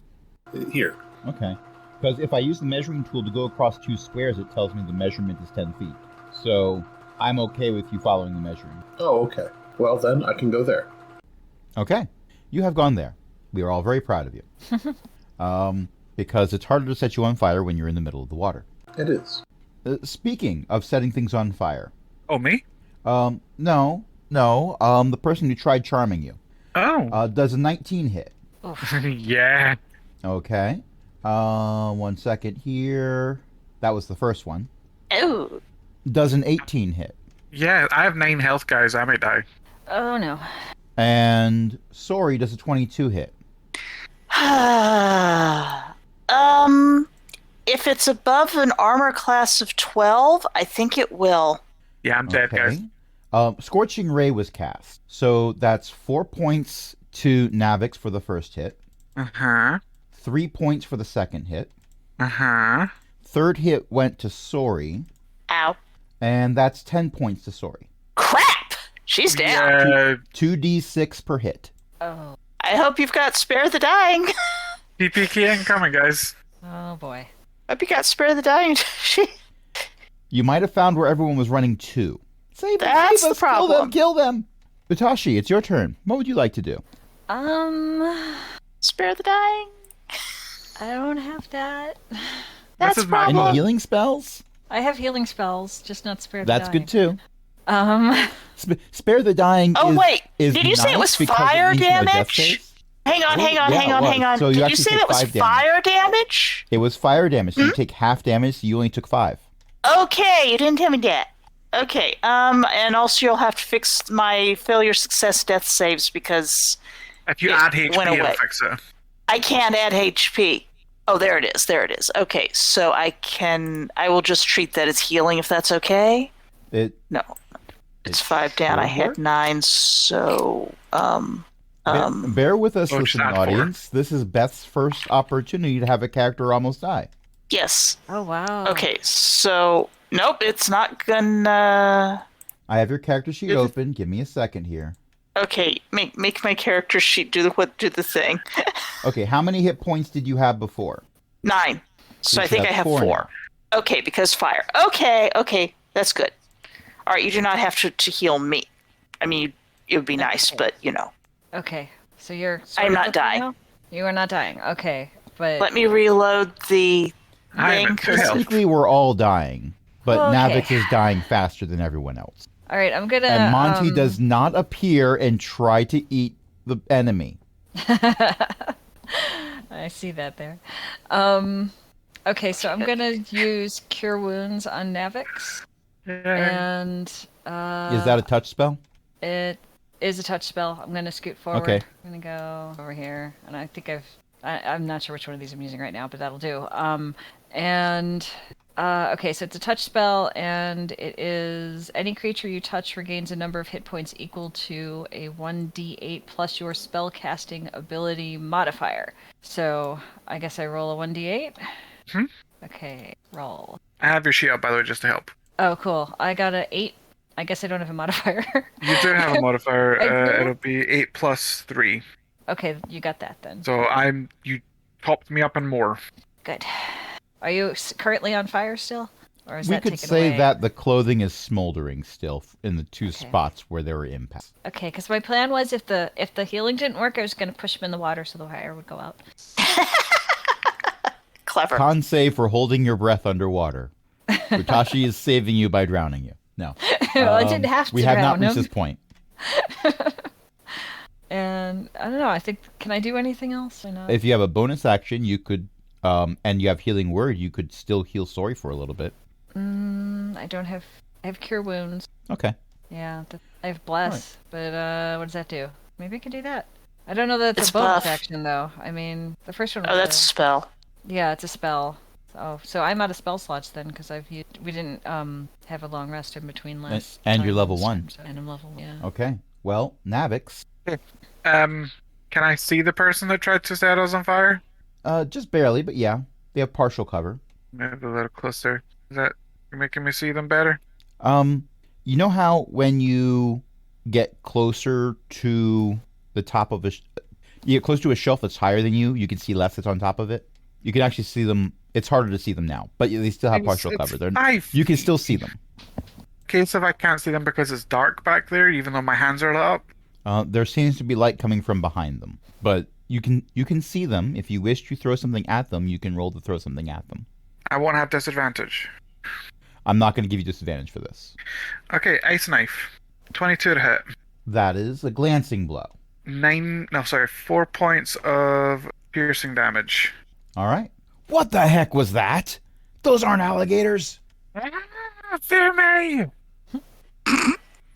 here. Okay. Because if I use the measuring tool to go across 2 squares, it tells me the measurement is 10 feet. So I'm okay with you following the measuring. Oh, okay. Well, then I can go there. Okay. You have gone there. We are all very proud of you. Because it's harder to set you on fire when you're in the middle of the water. It is. Speaking of setting things on fire. Oh, me? No. The person who tried charming you. Oh. Does a 19 hit? Yeah. Okay. 1 second here. That was the first one. Oh. Does an 18 hit? Yeah, I have 9 health, guys. I might die. Oh no. And Sori does a 22 hit. If it's above an armor class of 12, I think it will. Yeah, I'm dead, guys. Scorching Ray was cast. So that's 4 points to Navix for the first hit. Uh-huh. 3 points for the second hit. Uh-huh. Third hit went to Sori. Ow. And that's 10 points to Sori. Crap! She's down. Yeah, 2d6 per hit. Oh. I hope you've got Spare the Dying. PPK incoming, guys. Oh boy. Hope you got Spare the Dying. You might have found where everyone was running to. Save That's save the us, problem. Kill them! Utashi, it's your turn. What would you like to do? Spare the Dying. I don't have that. That's is a my Any problem. healing spells? I have healing spells, just not spare the That's dying. good too. Um, Spare the dying. Oh, is, wait. is Did you say it nice was because fire means no death damage? saves. Hang on. Yeah, so you Did you actually say take that was 5 damage. fire damage? It was fire damage. So you take half damage. So you only took 5. Okay, you didn't tell me that. Okay, and also you'll have to fix my failure, success, death saves because If you It add HP, went it'll away. fix it. I can't add HP. Oh, there it is. Okay, so I will just treat that as healing if that's okay. It No, it's It 5 down. I should had work. 9, so bear with us, Oh, listening just add 4. audience. This is Beth's first opportunity to have a character almost die. yes. oh wow. Okay, so nope, it's not gonna. I have your character sheet open. Give me a second here. Okay, make my character sheet do the thing. Okay, how many hit points did you have before? 9. So You I think should I have 4 4. now. Okay, because fire. Okay, that's good. All right, you do not have to heal me. I mean, it would be nice, but you know. Okay, so you're. I'm not with me dying. now? You are not dying. Okay, but Let me reload the I'm thing. at 2 health. Technically, we're all dying, but Okay. Navix is dying faster than everyone else. all right, I'm gonna. And Monty does not appear and try to eat the enemy. I see that there. Okay, so I'm gonna use Cure Wounds on Navix, and Is that a touch spell? it is a touch spell. I'm gonna scoot forward. Okay. I'm gonna go over here, and I think I'm not sure which one of these I'm using right now, but that'll do. Okay, so it's a touch spell, and it is any creature you touch regains a number of hit points equal to a 1d8 plus your spell casting ability modifier. So I guess I roll a 1d8. Okay, roll. I have your sheet up, by the way, just to help. Oh, cool. I got a 8. I guess I don't have a modifier. You do have a modifier. I do? It'll be 8 plus 3. Okay, you got that then. So you topped me up and more. Good. Are you currently on fire still? Or is We that could taken say away? that the clothing is smoldering still in the 2 spots where there were impacts. Okay, because my plan was if the healing didn't work, I was going to push him in the water so the fire would go out. Clever. Con save for holding your breath underwater. Utashi is saving you by drowning you. No. Well, I didn't have to We have not drown reached him. this point. And I don't know. I think can I do anything else or not? If you have a bonus action, you could, and you have healing word, you could still heal Sori for a little bit. I don't have. I have cure wounds. Okay. Yeah, I have bless, but what does that do? Maybe I can do that. I don't know that it's It's a bonus buff. action though. I mean, the first one. Was Oh, that's a spell. yeah, it's a spell. So I'm out of spell slots then because we didn't have a long rest in between last. And you're time level last 1. time, so- and I'm level yeah. Okay. Well, Navix, Can I see the person that tried to set us on fire? just barely, but yeah, they have partial cover. Maybe a little closer. Is that making me see them better? You know how when you get closer to the top of you get close to a shelf that's higher than you can see less that's on top of it. You can actually see them. It's harder to see them now, but they still have partial It's cover. five You can feet. still see them. Case if I can't see them because it's dark back there, even though my hands are lit up. There seems to be light coming from behind them, but you can see them. If you wish to throw something at them, you can roll to throw something at them. I won't have disadvantage. I'm not going to give you disadvantage for this. Okay, ice knife. 22 to hit. That is a glancing blow. 4 points of piercing damage. All right. What the heck was that? Those aren't alligators. Fear me!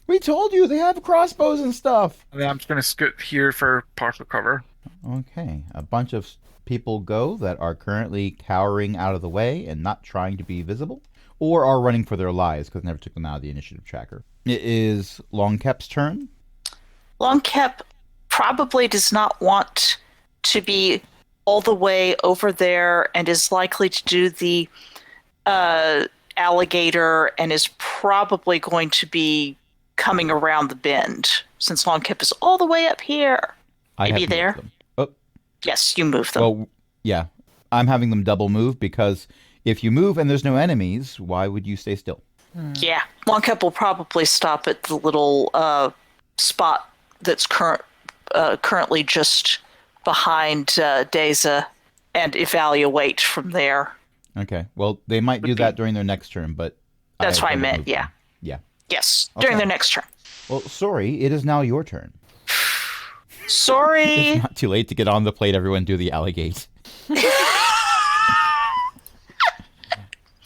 We told you they have crossbows and stuff. And then I'm just gonna scoot here for partial cover. Okay. A bunch of people go that are currently cowering out of the way and not trying to be visible, or are running for their lives because I never took them out of the initiative tracker. It is Longkep's turn. Longcap probably does not want to be all the way over there and is likely to do the alligator and is probably going to be coming around the bend since Longcap is all the way up here. I Maybe have moved there? them. Oh, Yes, you move them. well, yeah. I'm having them double move because if you move and there's no enemies, why would you stay still? Yeah, Longcap will probably stop at the little spot that's currently just behind Deza and evaluate from there. Okay. Well, they might do that during their next turn, but That's what I double meant, moved yeah. them. Yeah. Yes, during Okay. their next turn. Well, sorry, it is now your turn. Sorry. It's not too late to get on the plate. Everyone do the alligate.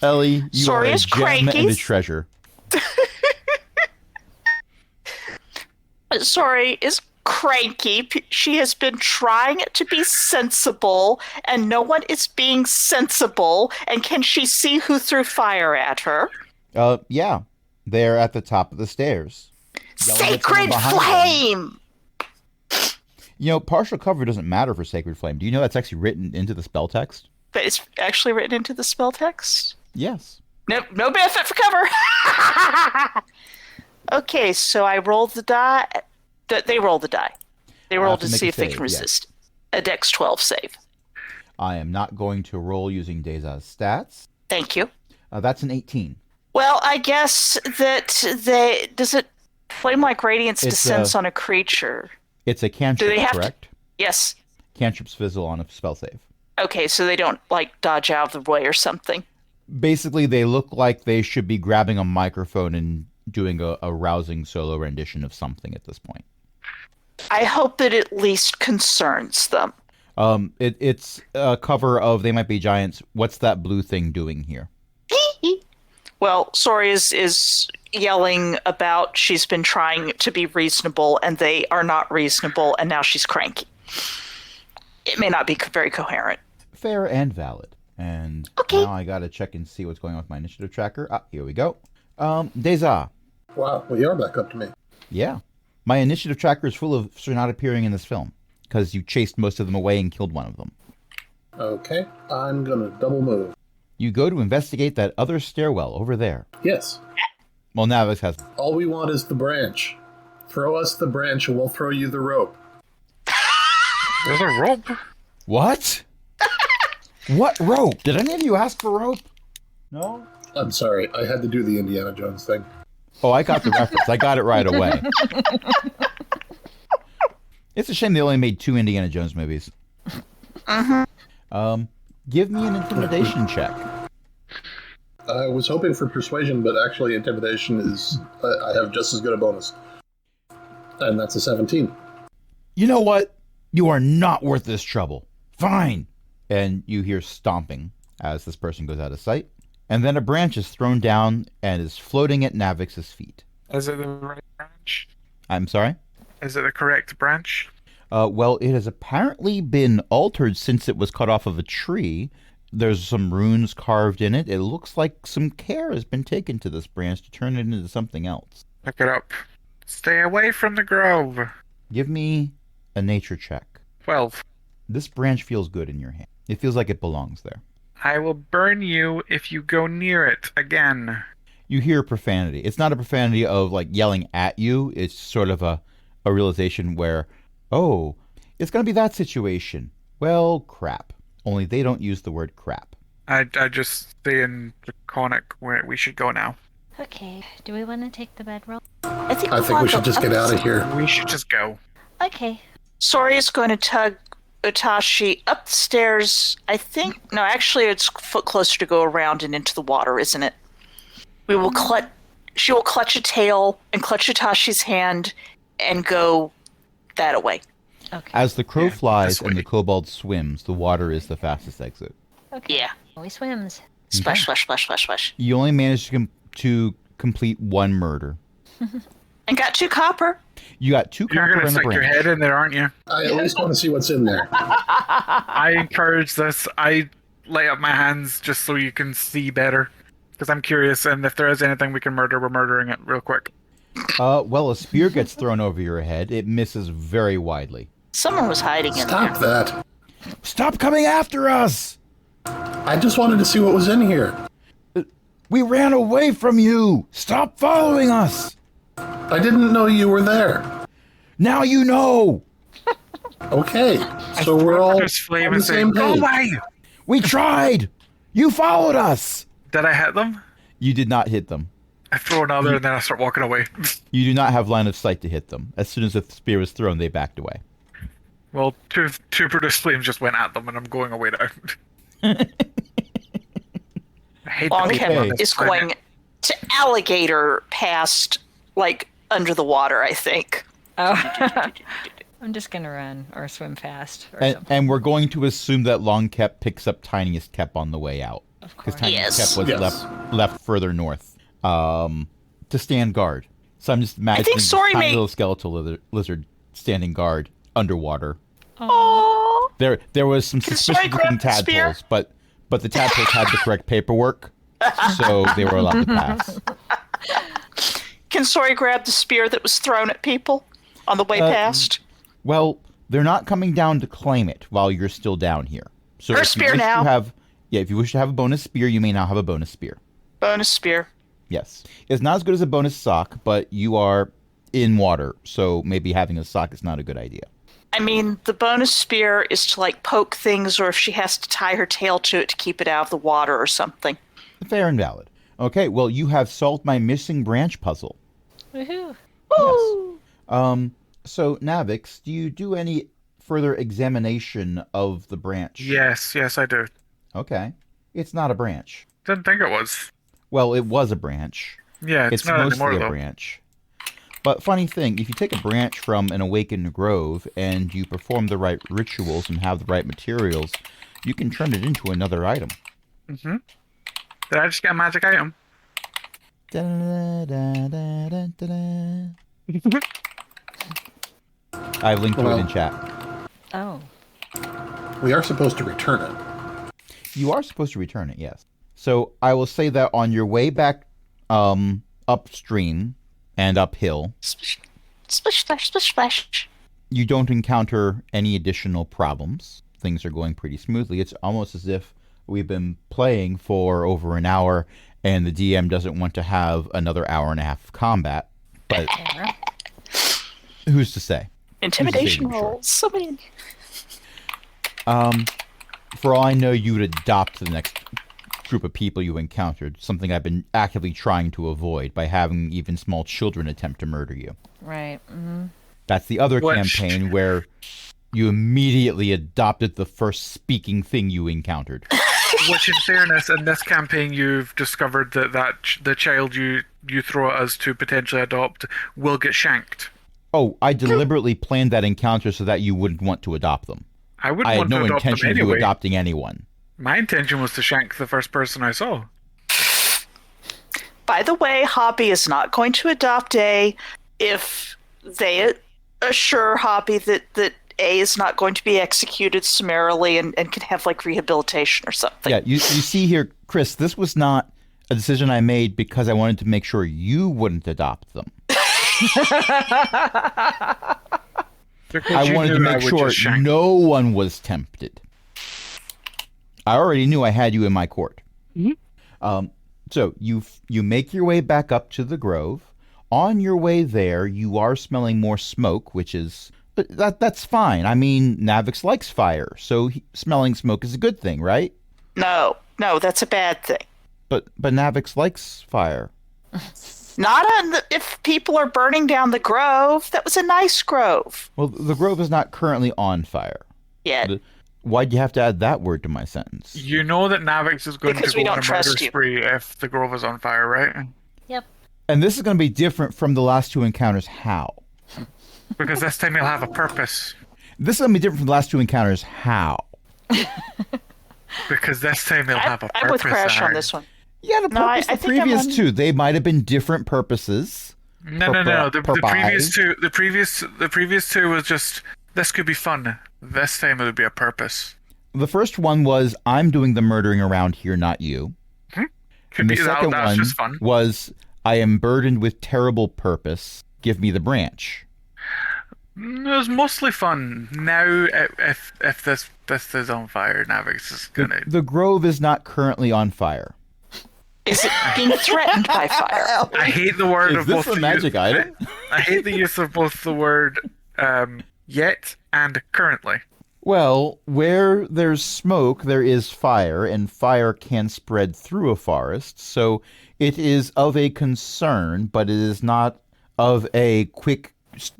Ellie, you Sorry, are a it's gem and a crankies. treasure. Sorry is cranky. She has been trying to be sensible, and no one is being sensible. And can she see who threw fire at her? Yeah. They're at the top of the stairs. Yelling at someone Sacred behind them. flame! You know, partial cover doesn't matter for Sacred Flame. Do you know that's actually written into the spell text? But it's actually written into the spell text? Yes. No benefit for cover. Okay, so I rolled the die. They roll the die. They roll to to make see a if they save, can yes. resist. A Dex 12 save. I am not going to roll using Deza's stats. Thank you. That's an 18. Well, I guess that does it flame like radiance It's, descends on a creature. It's a cantrip, they have to- correct? Yes. Cantrips fizzle on a spell save. Okay, so they don't like dodge out of the way or something. Basically, they look like they should be grabbing a microphone and doing a rousing solo rendition of something at this point. I hope it at least concerns them. It's a cover of They Might Be Giants. What's that blue thing doing here? Well, Sori is yelling about she's been trying to be reasonable and they are not reasonable and now she's cranky. It may not be very coherent. Fair and valid. And Okay. now I gotta check and see what's going on with my initiative tracker. Here we go. Deza. Wow, well, you're back up to me. Yeah. My initiative tracker is full of Sir not appearing in this film because you chased most of them away and killed one of them. Okay, I'm gonna double move. You go to investigate that other stairwell over there. Yes, Well, Navis has. all we want is the branch. Throw us the branch and we'll throw you the rope. There's a rope. What? What rope? Did any of you ask for rope? No? I'm sorry, I had to do the Indiana Jones thing. Oh, I got the reference. I got it right away. It's a shame they only made 2 Indiana Jones movies. Give me an intimidation check. I was hoping for persuasion, but actually intimidation is... I have just as good a bonus. And that's a 17. You know what? You are not worth this trouble. Fine. And you hear stomping as this person goes out of sight. And then a branch is thrown down and is floating at Navix's feet. Is it the right branch? I'm sorry? Is it the correct branch? Well, it has apparently been altered since it was cut off of a tree. There's some runes carved in it. It looks like some care has been taken to this branch to turn it into something else. Pick it up. Stay away from the grove. Give me a nature check. 12. This branch feels good in your hand. It feels like it belongs there. I will burn you if you go near it again. You hear profanity. It's not a profanity of like yelling at you. It's sort of a realization where, oh, it's going to be that situation. Well, crap. only they don't use the word crap. I just say in Draconic where we should go now. Okay, do we want to take the bedroll? I think I think we should just get out of here. We should just go. Okay. Soria's going to tug Utashi up the stairs. I think no, actually, it's a foot closer to go around and into the water, isn't it? We will clutch. She will clutch a tail and clutch Utashi's hand and go that away. Okay. As the crow Yeah, flies this and way. the kobold swims, the water is the fastest exit. Okay. Yeah. He swims. Splash, splash, splash, splash, splash. You only managed to complete one murder. And got 2 copper. You got 2 You're copper gonna and a stick your branch. head in there, aren't you? I at least want to see what's in there. I encourage this. I lay up my hands just so you can see better. Because I'm curious, and if there is anything we can murder, we're murdering it real quick. Well, a spear gets thrown over your head. It misses very widely. Someone was hiding in Stop there. that. Stop coming after us! I just wanted to see what was in here. We ran away from you! Stop following us! I didn't know you were there. Now you know! Okay, so we're all Just flame on the and say, same "Go page. away!" We tried! You followed us! Did I hit them? You did not hit them. I throw another, and then I start walking away. You do not have line of sight to hit them. As soon as the spear was thrown, they backed away. Well, two produce flames just went at them, and I'm going away now. I hate the Longcap people on Okay. this is planet. going to alligator past, like, under the water, I think. Oh. I'm just gonna run or swim fast or And, something. and we're going to assume that Long Kep picks up Tiniest Kep on the way out. Of Because course. Tiniest Yes. Kep was Yes. left further north to stand guard. So I'm just imagining think this Sori tiny may- little skeletal lizard standing guard underwater. Oh, There was some Can suspicious Sori grab looking the spear? tadpoles, but the tadpoles had the correct paperwork, so they were allowed to pass. can Sori grab the spear that was thrown at people on the way past? Well, they're not coming down to claim it while you're still down here. So Her if you spear wish to now. if you wish to have a bonus spear, you may now have a bonus spear. Bonus spear. Yes. It's not as good as a bonus sock, but you are in water, so maybe having a sock is not a good idea. I mean, the bonus spear is to, like, poke things, or if she has to tie her tail to it to keep it out of the water or something. Fair and valid. Okay, well, you have solved my missing branch puzzle. Woohoo. Woo! So, Navix, do you do any further examination of the branch? Yes, I do. Okay. It's not a branch. Didn't think it was. Well, it was a branch. Yeah, it's not mostly anymore, a though. branch. But funny thing, if you take a branch from an awakened grove and you perform the right rituals and have the right materials, you can turn it into another item. Mm-hmm. Did I just get a magic item? Da-da-da-da-da-da-da. I linked to it in chat. Oh. We are supposed to return it. You are supposed to return it, yes. So I will say that on your way back upstream and uphill, Splish, splish, splash, splish, splash. you don't encounter any additional problems. Things are going pretty smoothly. It's almost as if we've been playing for over an hour and the DM doesn't want to have another hour and a half of combat. But who's to say? Intimidation Sure. rolls. So many. For all I know, you would adopt the next group of people you encountered, something I've been actively trying to avoid by having even small children attempt to murder you. Right. Mm-hmm. That's the other Which- campaign where you immediately adopted the first speaking thing you encountered. Which, in fairness, in this campaign, you've discovered that the child you throw at us to potentially adopt will get shanked. Oh, I deliberately planned that encounter so that you wouldn't want to adopt them. I wouldn't I had want no to adopt them intention of you anyway. adopting anyone. My intention was to shank the first person I saw. By the way, Hobby is not going to adopt A if they assure Hobby that A is not going to be executed summarily and can have, like, rehabilitation or something. Yeah, you see here, Chris, this was not a decision I made because I wanted to make sure you wouldn't adopt them. Because I you wanted to knew I make would sure just shank. no one was tempted. I already knew I had you in my court. So you make your way back up to the grove. On your way there, you are smelling more smoke, which is But that's fine. I mean, Navix likes fire, so smelling smoke is a good thing, right? No, that's a bad thing. But Navix likes fire. Not if people are burning down the grove. That was a nice grove. Well, the grove is not currently on fire. Yeah. Why'd you have to add that word to my sentence? You know that Navix is going Because to we go on don't a murder trust you. spree if the grove is on fire, right? Yep. And this is going to be different from the last two encounters. How? Because this time he'll have a purpose. This is going to be different from the last two encounters. How? Because this time he'll have a purpose. I'm with Crash on Aaron. this one. Yeah, the No, I purpose the think I'm previous on- two, they might have been different purposes. No. The previous two was just this could be fun. This time it would be a purpose. The first one was, I'm doing the murdering around here, not you. Could And the be second that's one just fun. was, I am burdened with terrible purpose. Give me the branch. It was mostly fun. Now, if this is on fire, Navix is gonna. The grove is not currently on fire. Is it being threatened by fire? I hate the word Is of this both a the magic item? I hate the use of both the word yet and currently. Well, where there's smoke, there is fire, and fire can spread through a forest. So it is of a concern, but it is not of a quick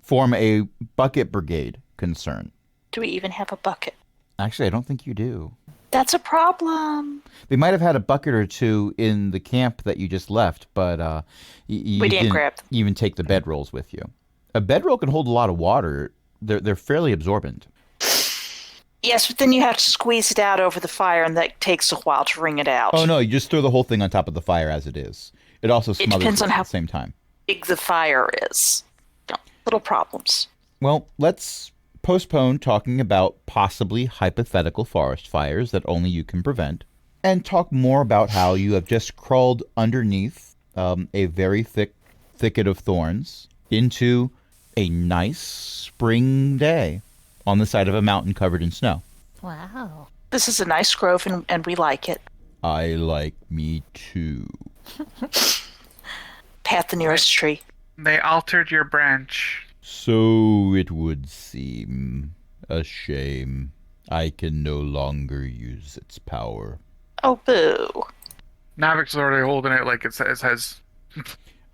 form a bucket brigade concern. Do we even have a bucket? Actually, I don't think you do. That's a problem. They might have had a bucket or two in the camp that you just left, but you We didn't grab them. even take the bedrolls with you. A bedroll can hold a lot of water. They're fairly absorbent. Yes, but then you have to squeeze it out over the fire, and that takes a while to wring it out. Oh no, you just throw the whole thing on top of the fire as it is. It also smothers depends it on at how- the same time. Big the fire is. No, little problems. Well, let's postpone talking about possibly hypothetical forest fires that only you can prevent, and talk more about how you have just crawled underneath a very thick thicket of thorns into a nice spring day on the side of a mountain covered in snow. Wow. This is a nice grove, and we like it. I like me too. Pat the nearest tree. They altered your branch. So it would seem. A shame. I can no longer use its power. Oh, boo. Navix is already holding it like it's his.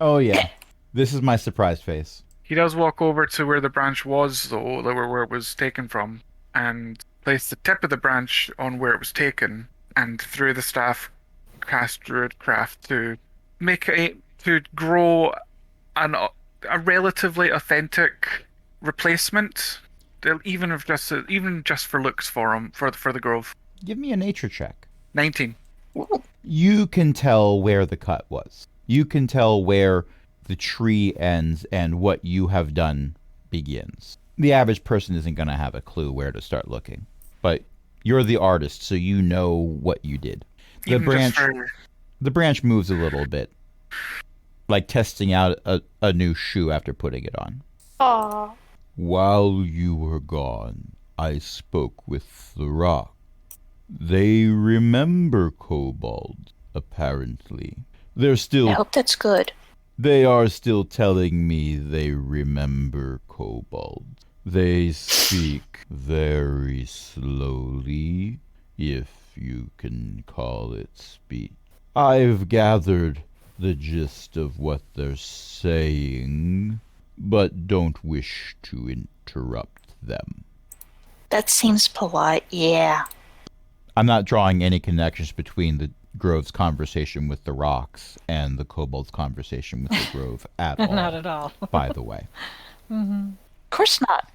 Oh yeah. This is my surprise face. He does walk over to where the branch was, though, where it was taken from, and place the tip of the branch on where it was taken, and through the staff, cast Druidcraft to grow a relatively authentic replacement, even just for looks for him for the grove. Give me a nature check. 19. You can tell where the cut was. You can tell where the tree ends and what you have done begins. The average person isn't going to have a clue where to start looking. But you're the artist, so you know what you did. The Even just branch the branch moves a little bit. Like testing out a new shoe after putting it on. Aw. While you were gone, I spoke with the rock. They remember kobolds, apparently. They're I still hope that's good. They are still telling me they remember kobolds. They speak very slowly, if you can call it speech. I've gathered the gist of what they're saying, but don't wish to interrupt them. That seems polite, yeah. I'm not drawing any connections between the Grove's conversation with the rocks and the kobold's conversation with the Grove at all. Not at all. By the way. Of course not.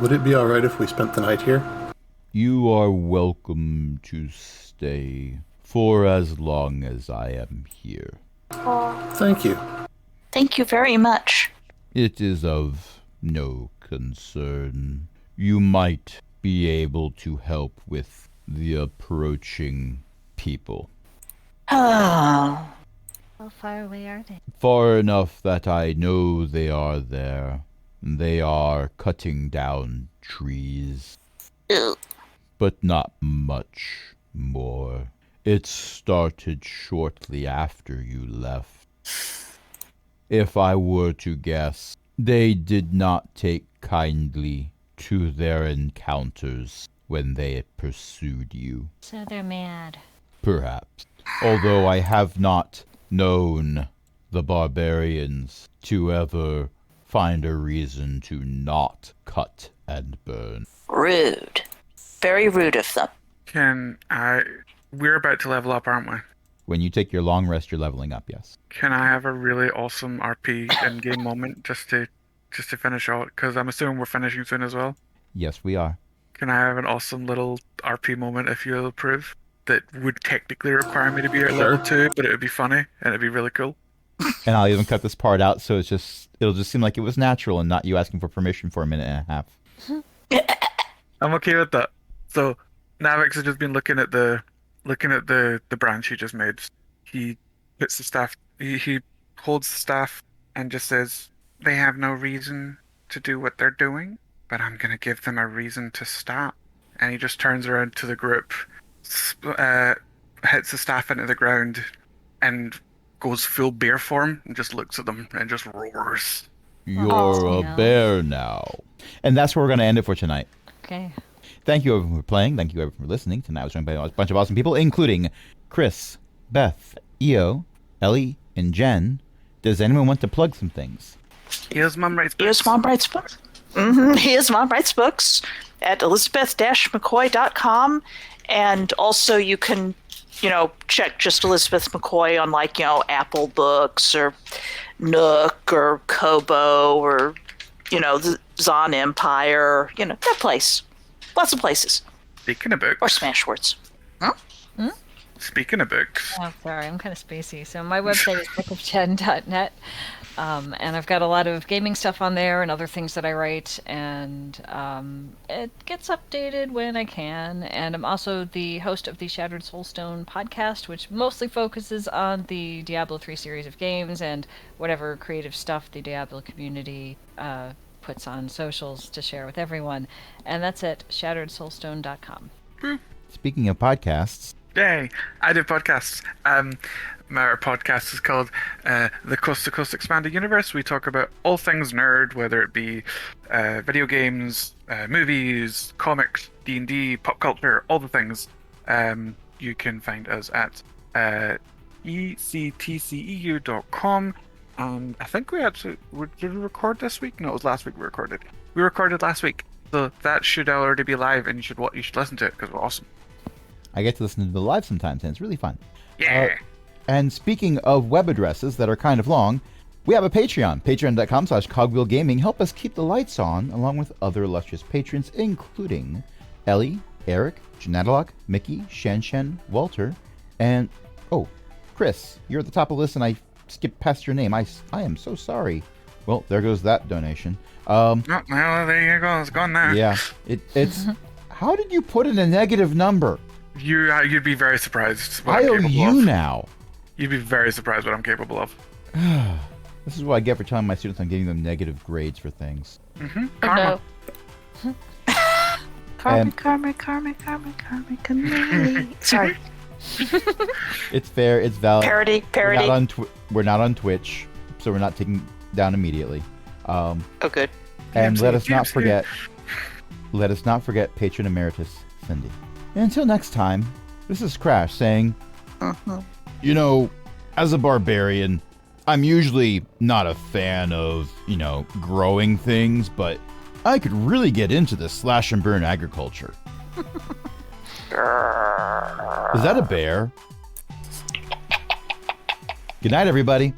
Would it be all right if we spent the night here? You are welcome to stay for as long as I am here. Thank you. Thank you very much. It is of no concern. You might be able to help with the approaching people. Oh. How far away are they? Far enough that I know they are there. They are cutting down trees, Ew. but not much more. It started shortly after you left. If I were to guess, They did not take kindly to their encounters when they pursued you. So they're mad. Perhaps. Although I have not known the barbarians to ever find a reason to not cut and burn. Rude. Very rude of them. We're about to level up, aren't we? When you take your long rest, you're leveling up, yes. Can I have a really awesome RP in-game moment just to finish out? Because I'm assuming we're finishing soon as well. Yes, we are. Can I have an awesome little RP moment, if you'll approve? That would technically require me to be at level 2, but it would be funny and it'd be really cool. And I'll even cut this part out so it'll just seem like it was natural and not you asking for permission for a minute and a half. I'm okay with that. So Navix has just been looking at the branch he just made. He puts the staff. He holds the staff and just says, "They have no reason to do what they're doing, but I'm gonna give them a reason to stop." And he just turns around to the group, hits the staff into the ground, and goes full bear form and just looks at them and just roars. You're a no. bear now. And that's where we're going to end it for tonight. Okay. Thank you everyone for playing. Thank you everyone for listening. Tonight I was joined by a bunch of awesome people, including Chris, Beth, Io, Ellie, and Jen. Does anyone want to plug some things? Here's Mom Writes Books. Here's Mom Writes Books. Here's Mom Writes Books at elizabeth-mccoy.com. And also you can, check just Elizabeth McCoy on Apple Books or Nook or Kobo or, the Zon Empire, that place. Lots of places. Speaking of books. Or Smashwords. Speaking of books. Oh, sorry, I'm kind of spacey. So my website is bookofjen.net, and I've got a lot of gaming stuff on there and other things that I write, and it gets updated when I can. And I'm also the host of the Shattered Soulstone podcast, which mostly focuses on the Diablo 3 series of games and whatever creative stuff the Diablo community puts on socials to share with everyone. And that's at shatteredsoulstone.com. Speaking of podcasts, Yay! I do podcasts. My podcast is called the Coast to Coast Expanded Universe. We talk about all things nerd, whether it be video games, movies, comics, D&D, pop culture, all the things. You can find us at ectceu.com. And I think did we record this week? No, it was last week we recorded. We recorded last week, so that should already be live, and you should listen to it because we're awesome. I get to listen to the live sometimes, and it's really fun. Yeah. And speaking of web addresses that are kind of long, we have a Patreon, patreon.com/cogwheelgaming. Help us keep the lights on, along with other illustrious patrons, including Ellie, Eric, Janatalock, Mickey, Shen, Walter, and, Chris. You're at the top of the list, and I skipped past your name. I am so sorry. Well, there goes that donation. Oh, well, there you go. It's gone now. Yeah, it's... How did you put in a negative number? You'd be very surprised what I I'm owe capable you of. now. You'd be very surprised what I'm capable of. This is what I get for telling my students I'm giving them negative grades for things. Karma. Karma. Sorry. It's fair. It's valid. Parody. We're not on Twitch, so we're not taken down immediately. Oh, good. And DMC, let us not DMC. forget Patron Emeritus Cindy. And until next time, this is Crash saying, as a barbarian, I'm usually not a fan of, growing things, but I could really get into the slash and burn agriculture. Is that a bear? Good night, everybody.